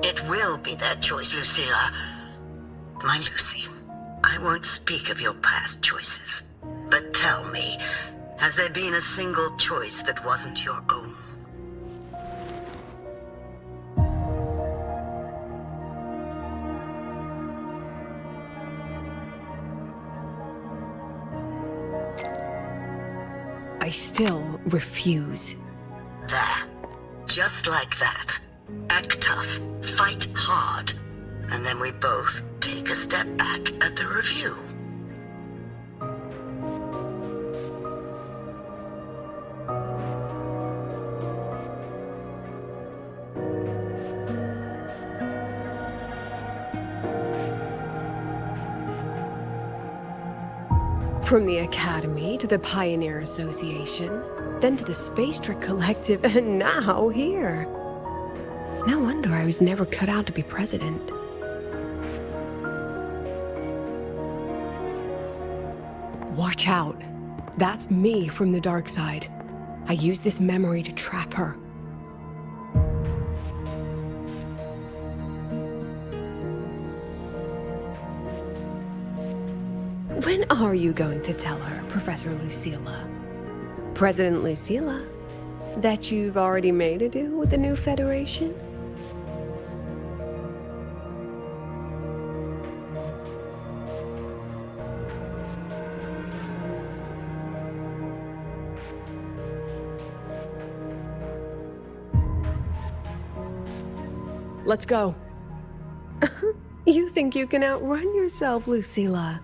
It will be their choice, Lucilla. My Lucy, I won't speak of your past choices. But tell me, has there been a single choice that wasn't your own? I still refuse. There. Just like that. Act tough, fight hard, and then we both take a step back at the review. From the Academy to the Pioneer Association, then to the Space Trick Collective, and now here. No wonder I was never cut out to be president. Watch out. That's me from the dark side. I use this memory to trap her. When are you going to tell her, Professor Lucilla? President Lucilla? That you've already made a deal with the new Federation? Let's go. You think you can outrun yourself, Lucilla?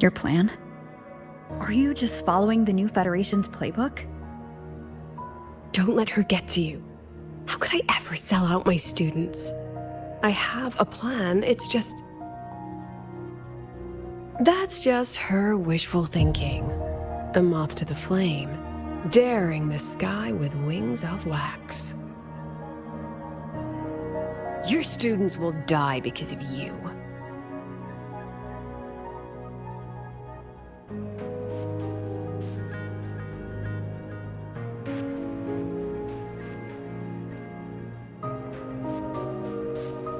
Your plan? Are you just following the new Federation's playbook? Don't let her get to you. How could I ever sell out my students? I have a plan, it's just... That's just her wishful thinking. A moth to the flame, daring the sky with wings of wax. Your students will die because of you.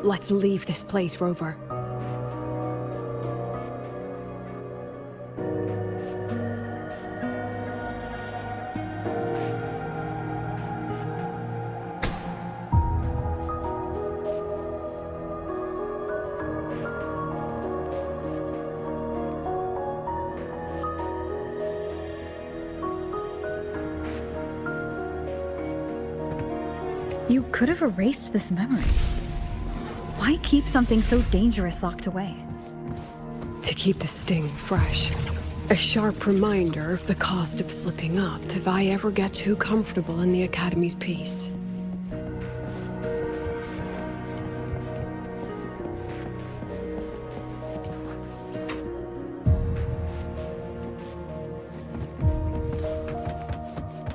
Let's leave this place, Rover. You could have erased this memory. Why keep something so dangerous locked away? To keep the sting fresh. A sharp reminder of the cost of slipping up if I ever get too comfortable in the Academy's peace.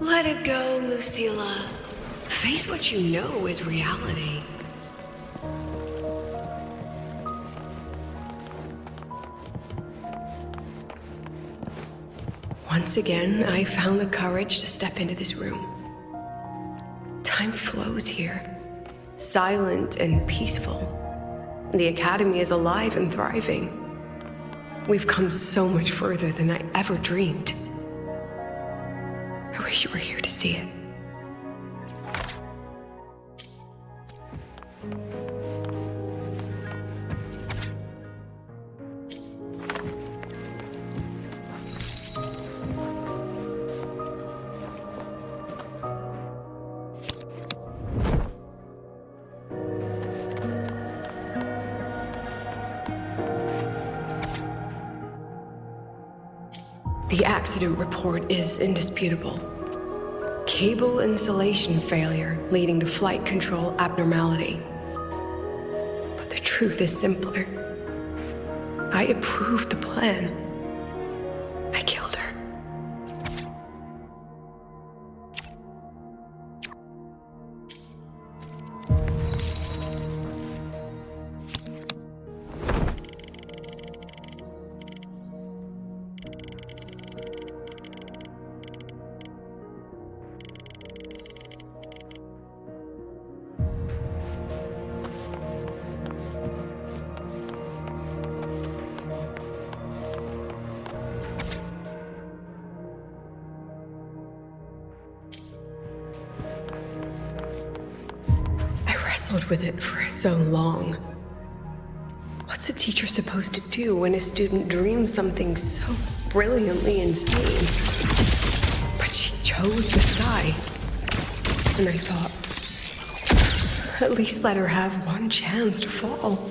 Let it go, Lucilla. Face what you know is reality. Once again, I found the courage to step into this room. Time flows here, silent and peaceful. The Academy is alive and thriving. We've come so much further than I ever dreamed. I wish you were here to see it. The accident report is indisputable. Cable insulation failure leading to flight control abnormality. But the truth is simpler. I approved the plan. I killed her. With it for so long. What's a teacher supposed to do when a student dreams something so brilliantly insane? But she chose the sky. And I thought, at least let her have one chance to fall.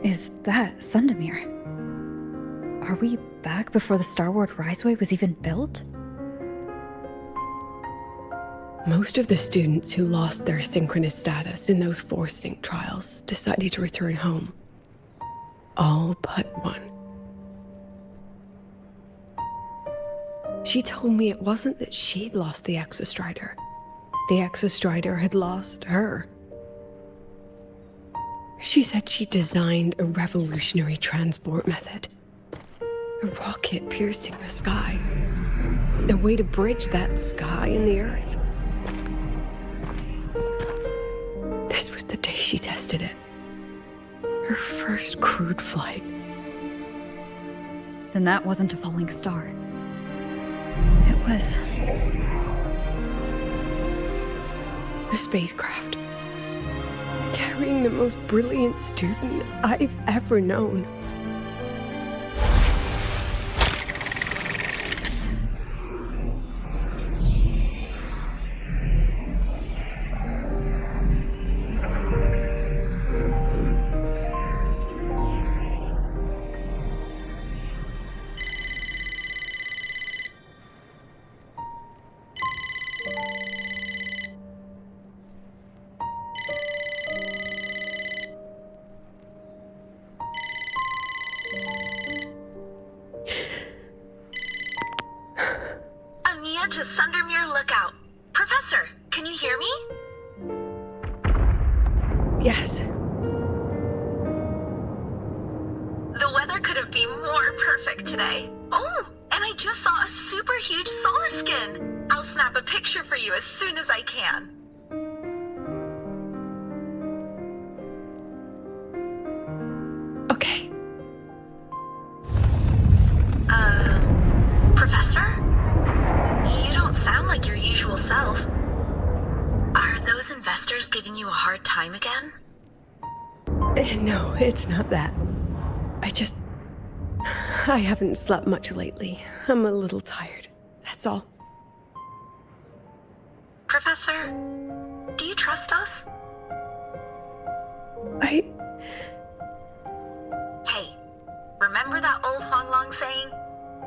Is that Sundamir? Are we back before the Starward Ryzen was even built? Most of the students who lost their synchronous status in those force sync trials decided to return home. All but one. She told me it wasn't that she'd lost the Exostrider. The Exostrider had lost her. She said she designed a revolutionary transport method. A rocket piercing the sky. A way to bridge that sky and the Earth. This was the day she tested it. Her first crewed flight. Then that wasn't a falling star. It was... a spacecraft. Carrying the most brilliant student I've ever known. To Sundamir Lookout. Professor, can you hear me? Yes. The weather couldn't be more perfect today. Oh, and I just saw a super huge Solaskin. I'll snap a picture for you as soon as I can. Okay. Professor? You don't sound like your usual self. doctors giving you a hard time again? No, it's not that. I haven't slept much lately. I'm a little tired. That's all. Professor, do you trust us? Hey, remember that old Huanglong saying?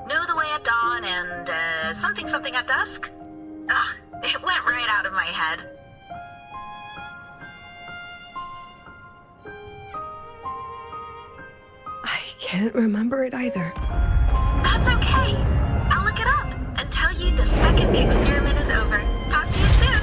Know the way at dawn and, something at dusk? Ugh, it went right out of my head. I can't remember it either. That's okay. I'll look it up and tell you the second the experiment is over. Talk to you soon.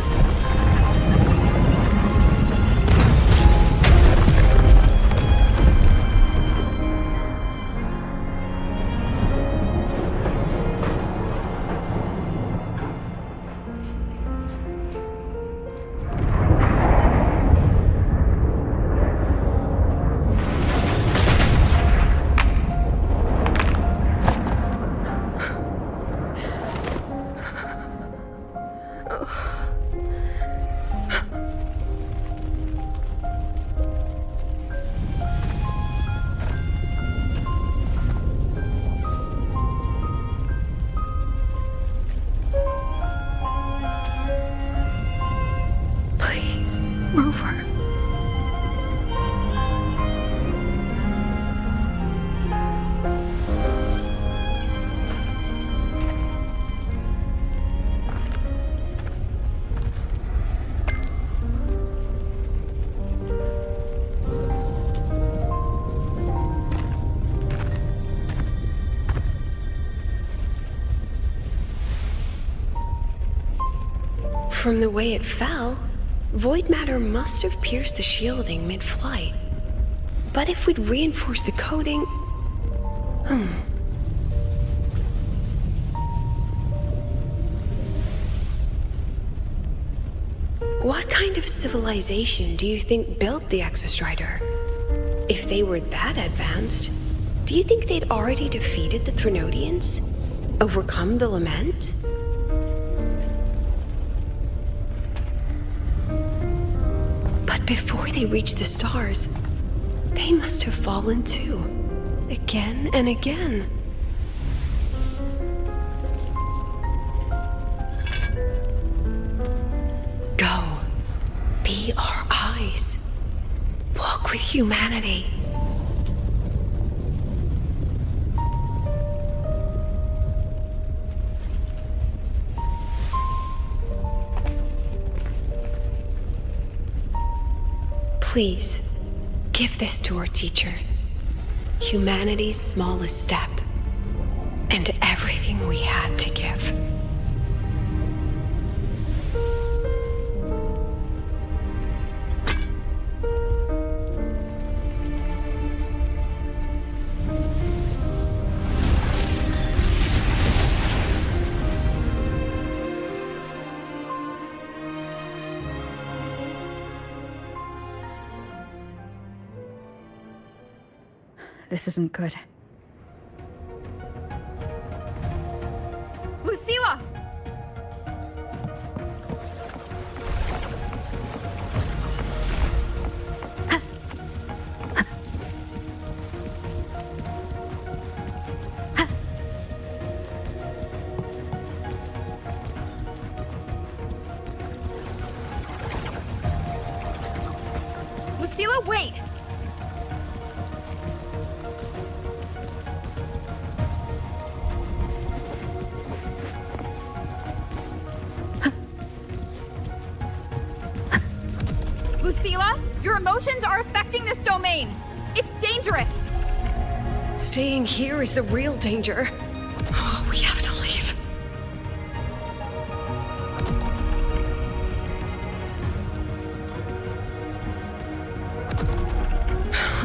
From the way it fell, void matter must have pierced the shielding mid-flight. But if we'd reinforced the coating... What kind of civilization do you think built the Exostrider? If they were that advanced, do you think they'd already defeated the Threnodians? Overcome the Lament? But before they reached the stars, they must have fallen too. Again and again. Go. Be our eyes. Walk with humanity. Please, give this to our teacher. Humanity's smallest step, and everything we had to give. This isn't good. Lucilla! Lucilla, wait! Lucilla, your emotions are affecting this domain. It's dangerous. Staying here is the real danger. Oh, we have to leave.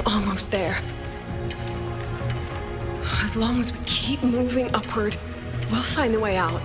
Almost there. As long as we keep moving upward, we'll find the way out.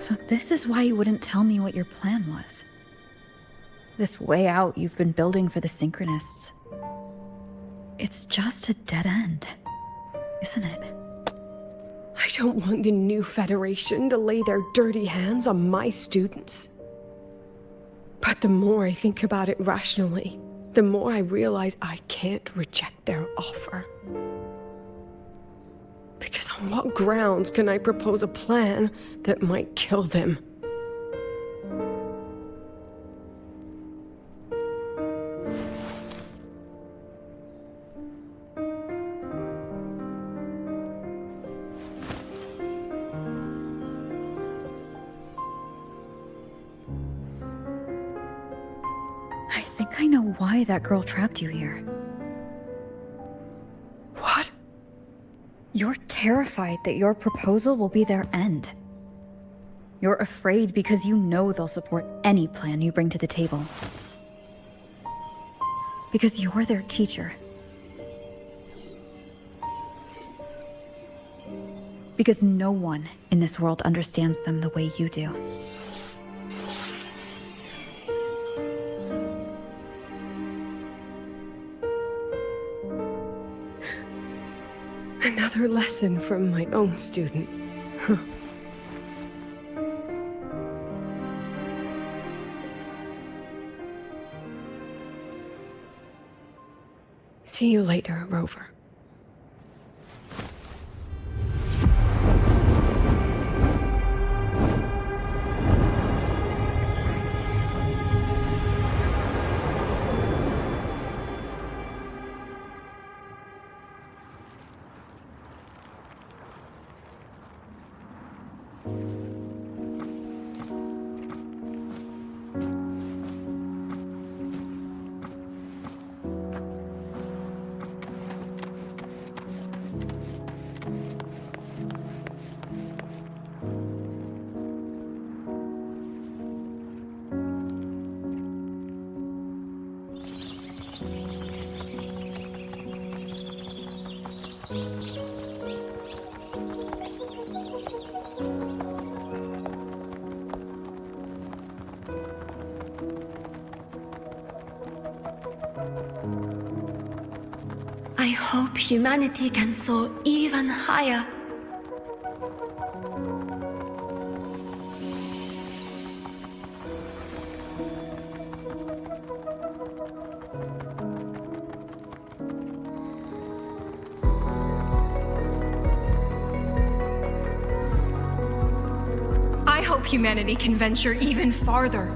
So this is why you wouldn't tell me what your plan was. This way out you've been building for the Synchronists. It's just a dead end, isn't it? I don't want the new Federation to lay their dirty hands on my students. But the more I think about it rationally, the more I realize I can't reject their offer. Because on what grounds can I propose a plan that might kill them? I think I know why that girl trapped you here. What? You're terrified that your proposal will be their end. You're afraid because you know they'll support any plan you bring to the table. Because you're their teacher. Because no one in this world understands them the way you do. Another lesson from my own student. Huh. See you later, Rover. I hope humanity can soar even higher. I hope humanity can venture even farther.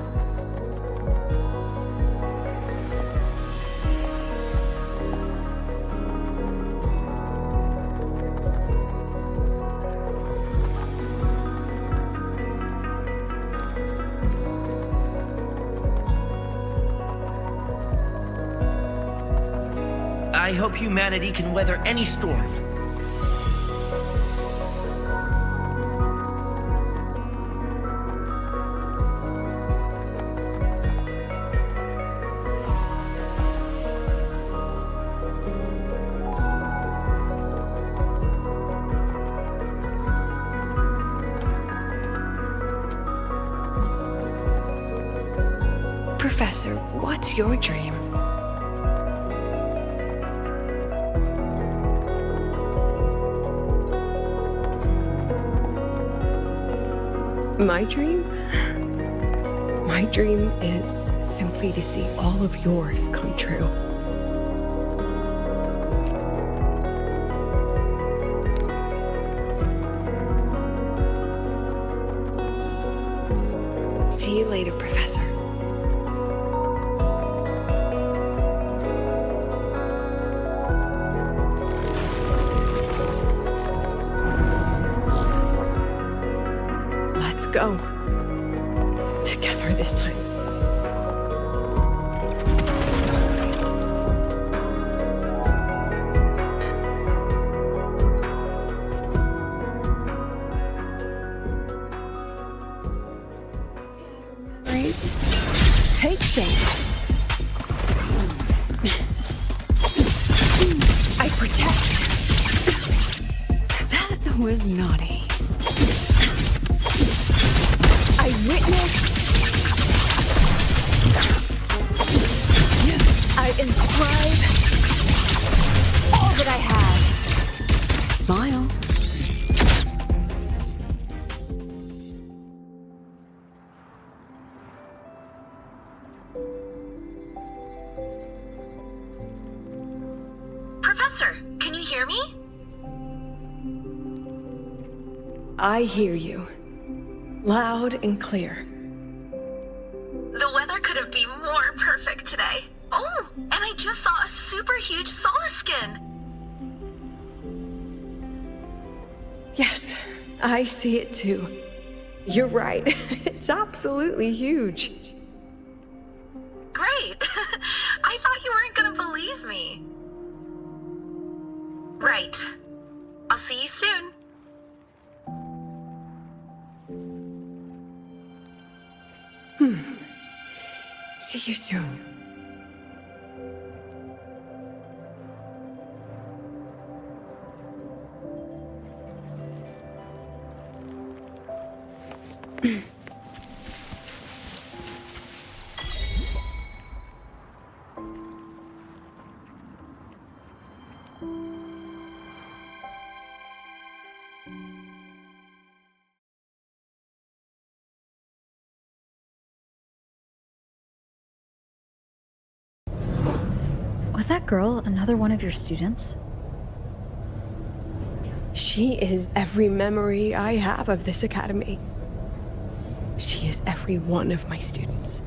I hope humanity can weather any storm. Professor, what's your dream? My dream? My dream is simply to see all of yours come true. See you later, Professor. Let's go. Together this time. Memories take shape. I protect. That was naughty. I witness. I inscribe all that I have. Smile. Professor, can you hear me? I hear you. Loud and clear. The weather couldn't be more perfect today. Oh, and I just saw a super huge Solaskin. Yes, I see it too. You're right. It's absolutely huge. Great. I thought you weren't gonna believe me. Right. I'll see you soon. See you soon. Was that girl another one of your students? She is every memory I have of this academy. She is every one of my students.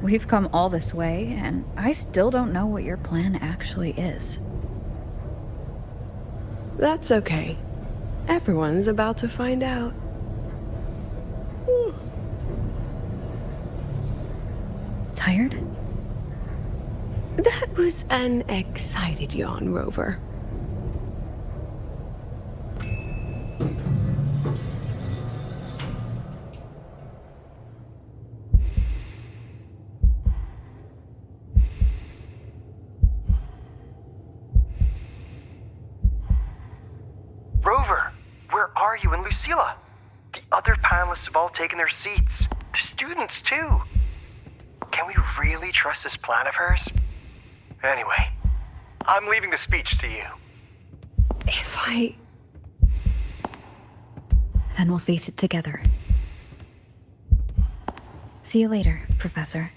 We've come all this way, and I still don't know what your plan actually is. That's okay. Everyone's about to find out. Tired? That was an excited yawn, Rover. Rover, where are you and Lucilla? The other panelists have all taken their seats. The students, too. Can we really trust this plan of hers? Anyway, I'm leaving the speech to you. Then we'll face it together. See you later, Professor.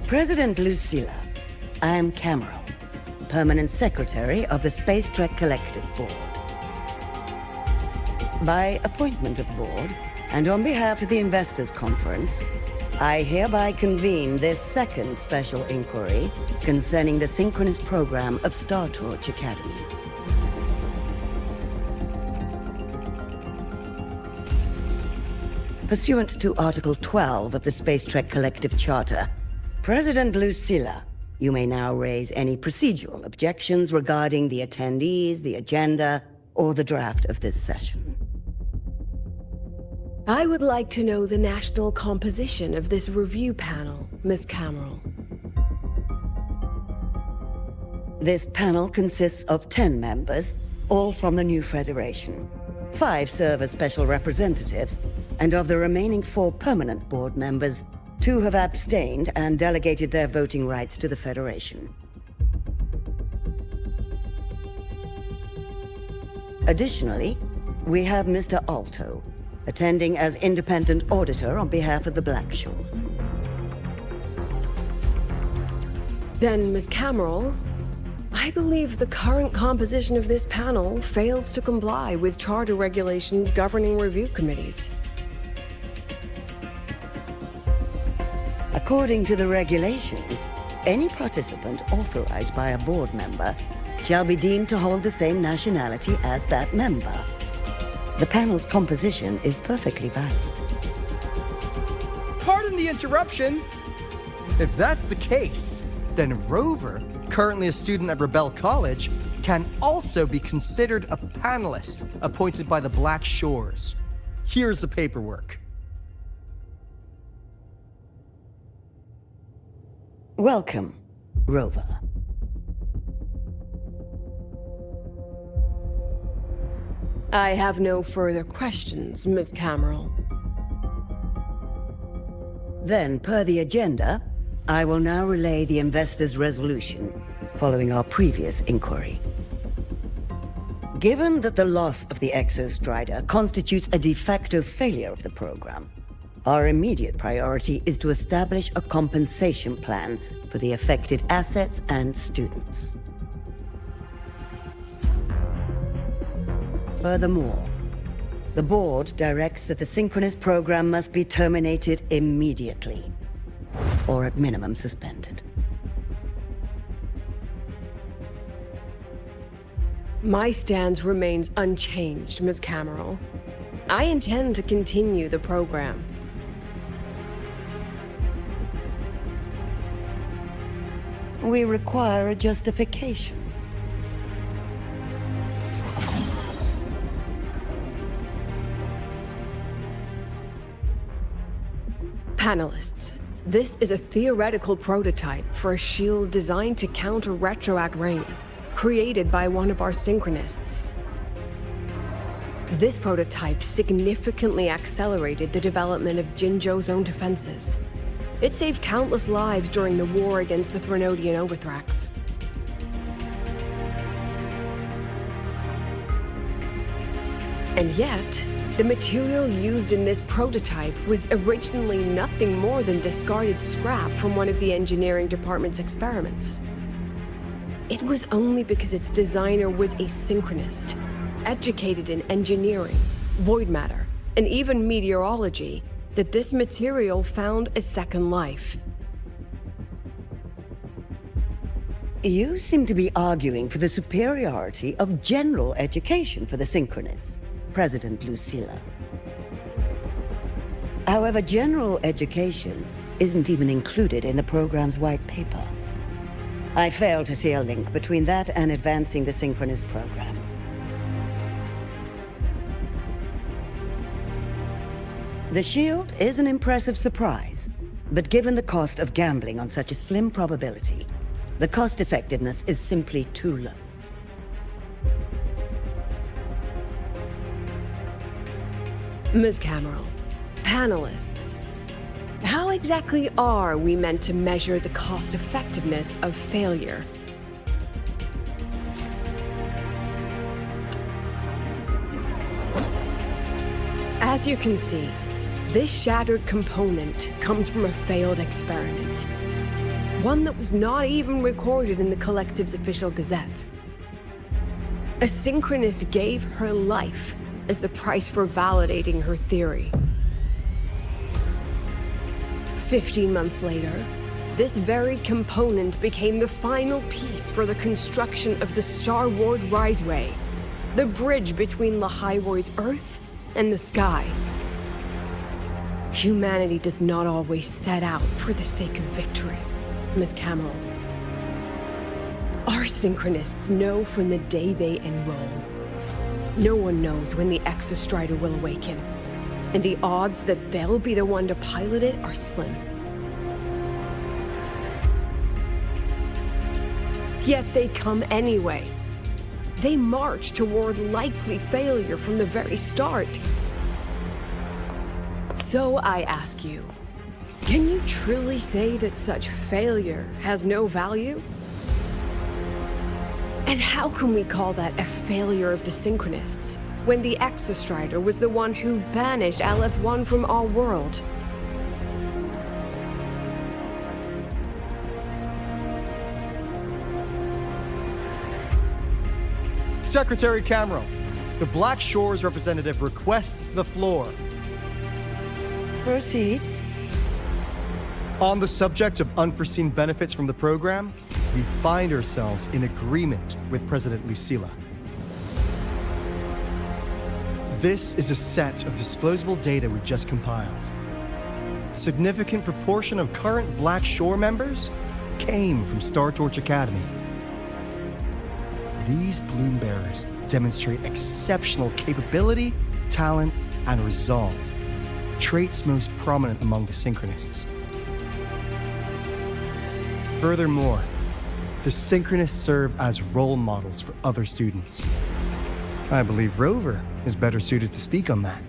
President Lucilla, I am Cameron, Permanent Secretary of the Space Trek Collective Board. By appointment of the board, and on behalf of the Investors Conference, I hereby convene this second special inquiry concerning the synchronous program of Star Torch Academy. Pursuant to Article 12 of the Space Trek Collective Charter, President Lucilla, you may now raise any procedural objections regarding the attendees, the agenda, or the draft of this session. I would like to know the national composition of this review panel, Miss Cameron. This panel consists of 10 members, all from the new Federation. 5 serve as special representatives, and of the remaining 4 permanent board members, 2 have abstained and delegated their voting rights to the Federation. Additionally, we have Mr. Alto, attending as independent auditor on behalf of the Blackshores. Then, Ms. Cameron, I believe the current composition of this panel fails to comply with charter regulations governing review committees. According to the regulations, any participant authorized by a board member shall be deemed to hold the same nationality as that member. The panel's composition is perfectly valid. Pardon the interruption. If that's the case, then Rover, currently a student at Rebel College, can also be considered a panelist appointed by the Black Shores. Here's the paperwork. Welcome, Rover. I have no further questions, Ms. Cameron. Then, per the agenda, I will now relay the investor's resolution following our previous inquiry. Given that the loss of the Exostrider constitutes a de facto failure of the program, our immediate priority is to establish a compensation plan for the affected assets and students. Furthermore, the board directs that the synchronous program must be terminated immediately, or at minimum suspended. My stance remains unchanged, Ms. Cameron. I intend to continue the program. We require a justification. Panelists, this is a theoretical prototype for a shield designed to counter retroact rain, created by one of our synchronists. This prototype significantly accelerated the development of Jinzhou's own defenses. It saved countless lives during the war against the Threnodian Overthrax. And yet, the material used in this prototype was originally nothing more than discarded scrap from one of the engineering department's experiments. It was only because its designer was a synchronist, educated in engineering, void matter, and even meteorology, that this material found a second life. You seem to be arguing for the superiority of general education for the synchronists, President Lucilla. However, general education isn't even included in the program's white paper. I fail to see a link between that and advancing the synchronous program. The shield is an impressive surprise, but given the cost of gambling on such a slim probability, the cost-effectiveness is simply too low. Ms. Cameron, panelists, how exactly are we meant to measure the cost-effectiveness of failure? As you can see, this shattered component comes from a failed experiment. One that was not even recorded in the Collective's official gazette. A synchronist gave her life as the price for validating her theory. 15 months later, this very component became the final piece for the construction of the Star-Ward Riseway, the bridge between Lahai-Roi's Earth and the sky. Humanity does not always set out for the sake of victory, Ms. Cameron. Our synchronists know from the day they enroll. No one knows when the Exostrider will awaken, and the odds that they'll be the one to pilot it are slim. Yet they come anyway. They march toward likely failure from the very start. So I ask you, can you truly say that such failure has no value? And how can we call that a failure of the synchronists, when the Exostrider was the one who banished LF1 from our world. Secretary Camero, the Black Shores representative requests the floor. Proceed. On the subject of unforeseen benefits from the program, we find ourselves in agreement with President Lucilla. This is a set of disclosable data we just compiled. Significant proportion of current Black Shore members came from Star Torch Academy. These Bloom Bearers demonstrate exceptional capability, talent, and resolve, traits most prominent among the Synchronists. Furthermore, the Synchronists serve as role models for other students. I believe Rover is better suited to speak on that.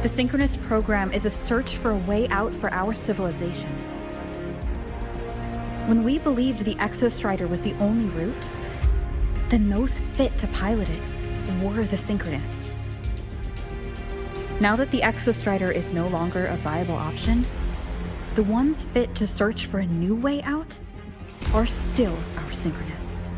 The Synchronous program is a search for a way out for our civilization. When we believed the Exostrider was the only route, then those fit to pilot it were the Synchronists. Now that the Exostrider is no longer a viable option, the ones fit to search for a new way out are still our Synchronists.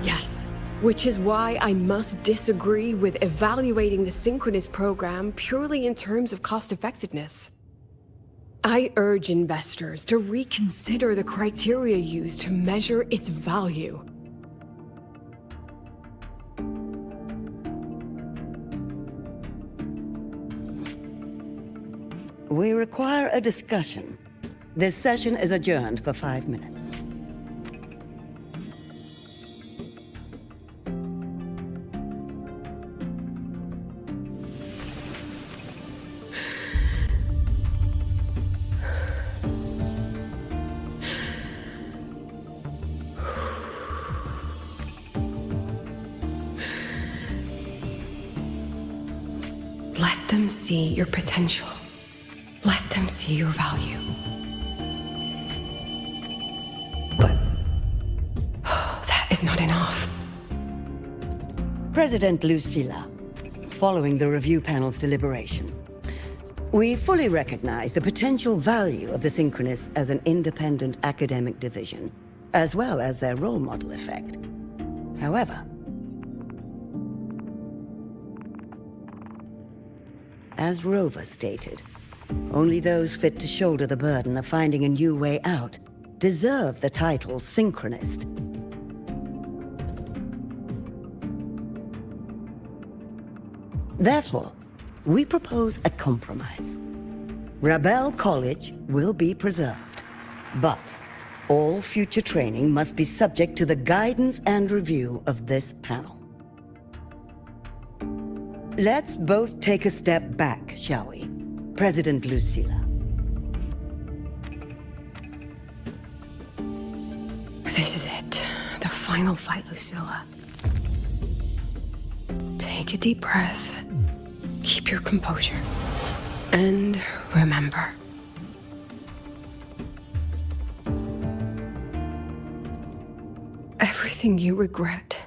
Yes, which is why I must disagree with evaluating the Synchronous program purely in terms of cost-effectiveness. I urge investors to reconsider the criteria used to measure its value. We require a discussion. This session is adjourned for 5 minutes. Let them see your potential. Let them see your value. But that is not enough. President Lucilla, following the review panel's deliberation, we fully recognize the potential value of the Synchronists as an independent academic division, as well as their role model effect. However, as Rover stated, only those fit to shoulder the burden of finding a new way out deserve the title Synchronist. Therefore, we propose a compromise. Rebel College will be preserved, but all future training must be subject to the guidance and review of this panel. Let's both take a step back, shall we? President Lucilla. This is it. The final fight, Lucilla. Take a deep breath. Keep your composure. And remember. Everything you regret.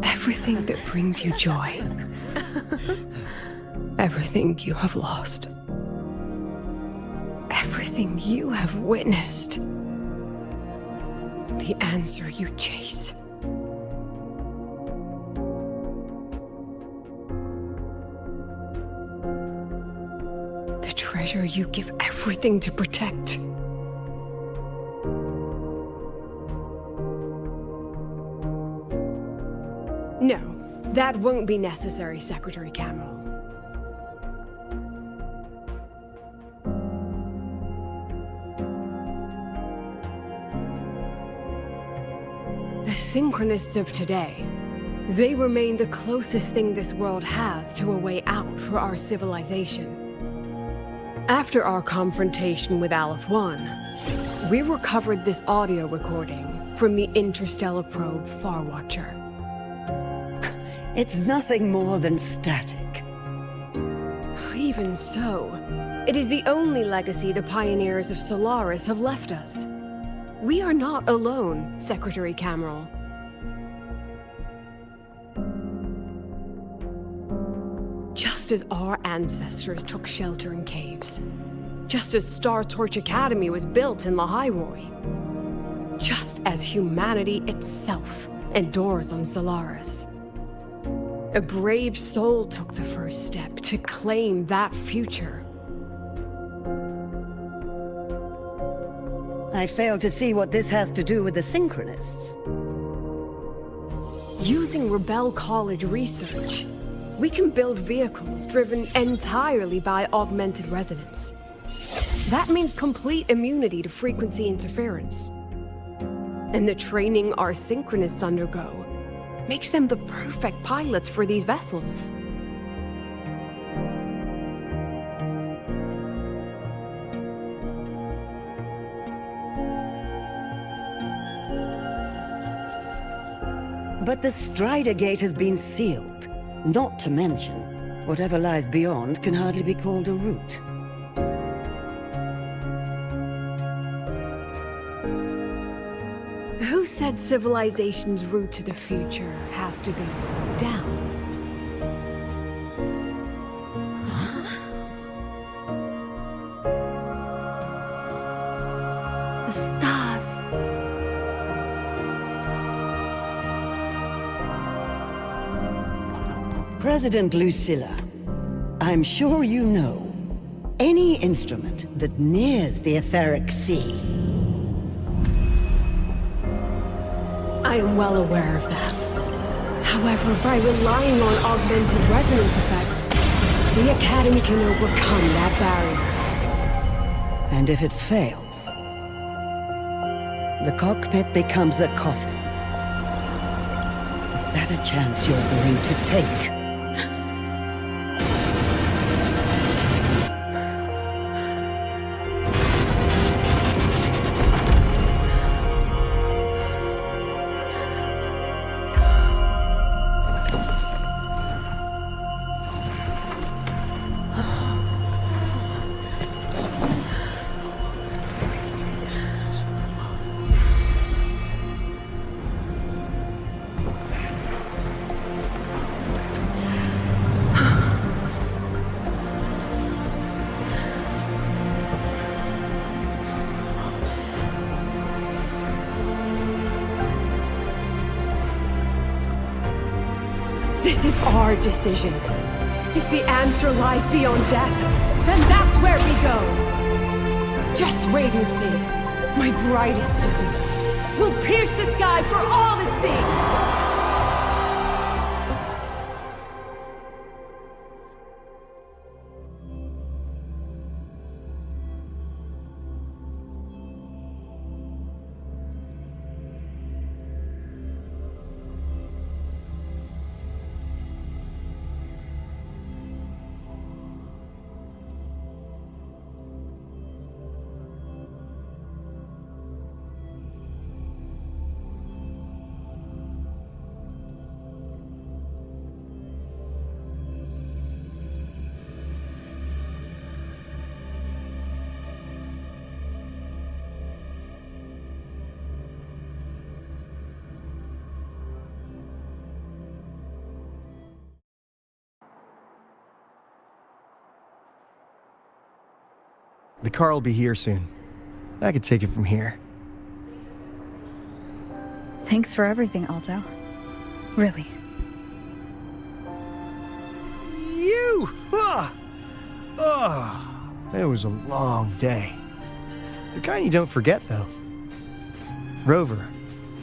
Everything that brings you joy. Everything you have lost. Everything you have witnessed. The answer you chase. The treasure you give everything to protect. No, that won't be necessary, Secretary Camero. The Synchronists of today, they remain the closest thing this world has to a way out for our civilization. After our confrontation with Aleph-1, we recovered this audio recording from the interstellar probe Farwatcher. It's nothing more than static. Even so, it is the only legacy the pioneers of Solaris have left us. We are not alone, Secretary Cameron. Just as our ancestors took shelter in caves, just as Star Torch Academy was built in Lahai-Roi, just as humanity itself endures on Solaris, a brave soul took the first step to claim that future. I fail to see what this has to do with the Synchronists. Using Rebel College research, we can build vehicles driven entirely by augmented resonance. That means complete immunity to frequency interference. And the training our Synchronists undergo makes them the perfect pilots for these vessels. But the Strider Gate has been sealed. Not to mention, whatever lies beyond can hardly be called a route. Who said civilization's route to the future has to go down? The stars. President Lucilla, I'm sure you know, any instrument that nears the etheric sea. I am well aware of that. However, by relying on augmented resonance effects, the Academy can overcome that barrier. And if it fails, the cockpit becomes a coffin. Is that a chance you're willing to take? This is our decision. If the answer lies beyond death, then that's where we go. Just wait and see. My brightest students will pierce the sky for all to see. The car will be here soon. I could take it from here. Thanks for everything, Alto. Really. You! It was a long day. The kind you don't forget, though. Rover,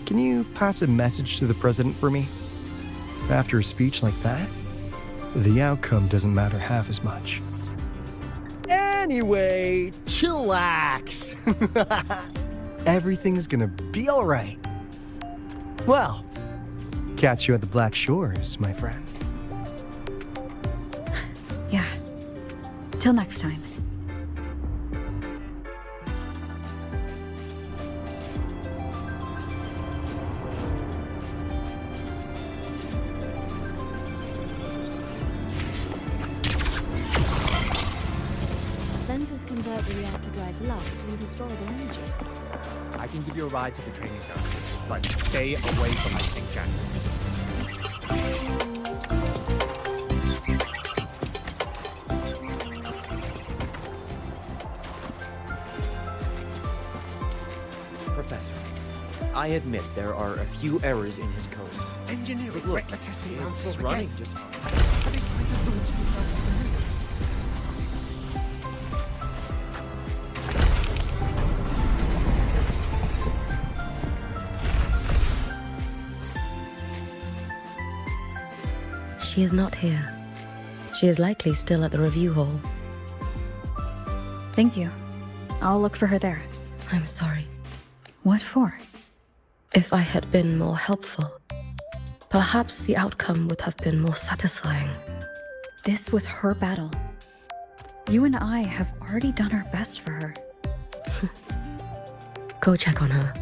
can you pass a message to the president for me? After a speech like that, the outcome doesn't matter half as much. Anyway, chillax. Everything's gonna be all right. Well, catch you at the Black Shores, my friend. Yeah. Till next time. Let's convert the reactor drive's light into storeable energy. I can give you a ride to the training ground, but stay away from my sink jack. Professor, I admit there are a few errors in his code. Engineering Look, retina testing ground it's floor running again. just fine. Are they trying to launch themselves to the moon? She is not here. She is likely still at the review hall. Thank you. I'll look for her there. I'm sorry. What for? If I had been more helpful, perhaps the outcome would have been more satisfying. This was her battle. You and I have already done our best for her. Go check on her.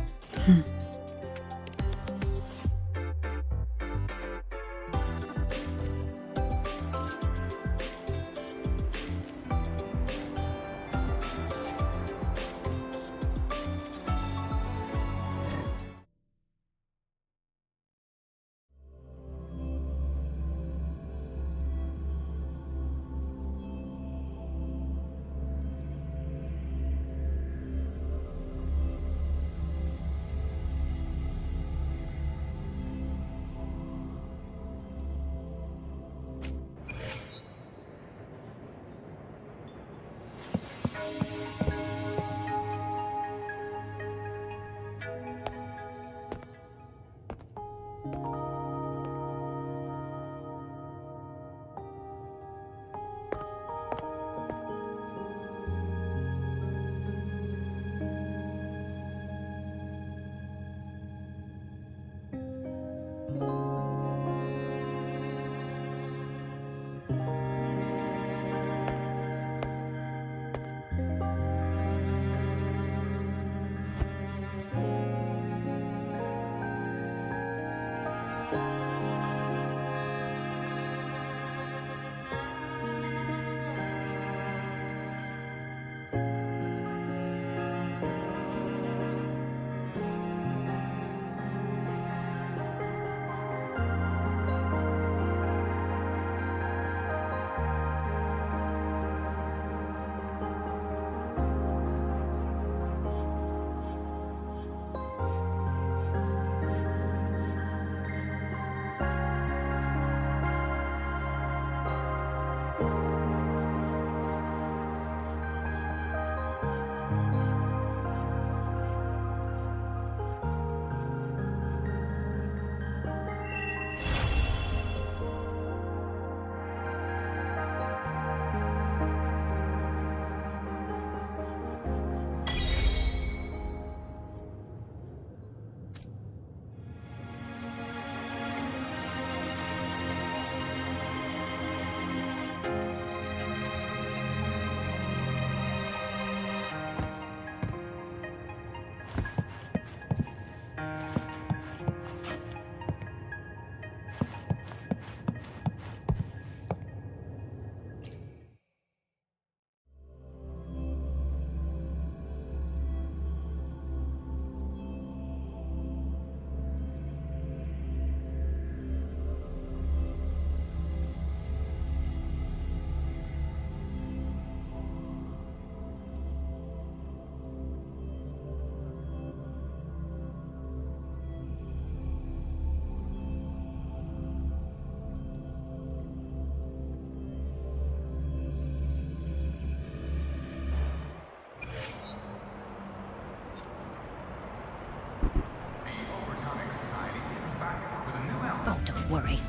Oh, don't worry.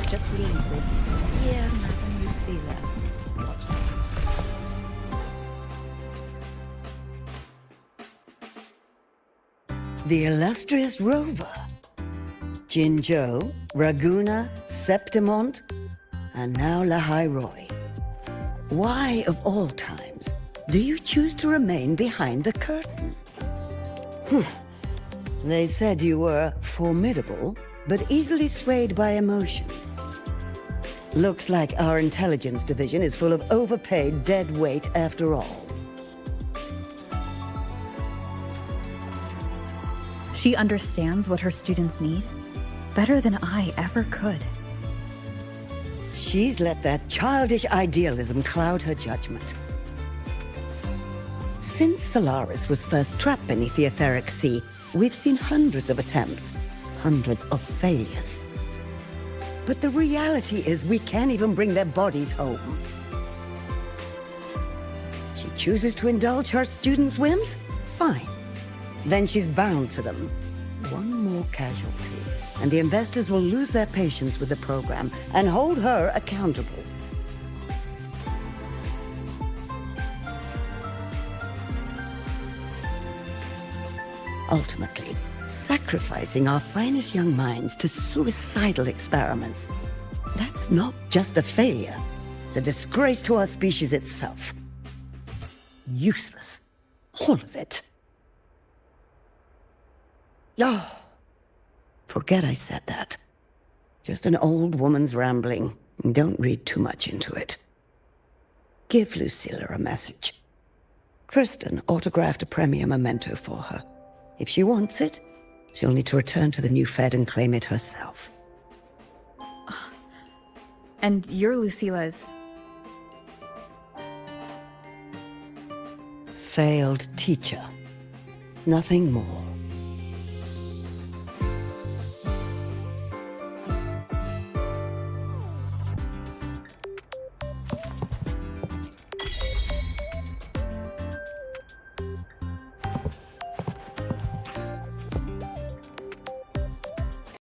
Just leave with dear Madame Lucilla. Watch them. The illustrious rover. Jinzhou, Ragusa, Septimont, and now Lahai-Roi. Why, of all times, do you choose to remain behind the curtain? They said you were formidable, but easily swayed by emotion. Looks like our intelligence division is full of overpaid dead weight after all. She understands what her students need better than I ever could. She's let that childish idealism cloud her judgment. Since Solaris was first trapped beneath the etheric sea, we've seen hundreds of attempts, hundreds of failures. But the reality is we can't even bring their bodies home. She chooses to indulge her students' whims? Fine. Then she's bound to them. One more casualty, and the investors will lose their patience with the program and hold her accountable. Ultimately, sacrificing our finest young minds to suicidal experiments. That's not just a failure. It's a disgrace to our species itself. Useless. All of it. Oh, forget I said that. Just an old woman's rambling. Don't read too much into it. Give Lucilla a message. Kristen autographed a premier memento for her. If she wants it, she'll need to return to the new Fed and claim it herself. And you're Lucilla's... failed teacher. Nothing more.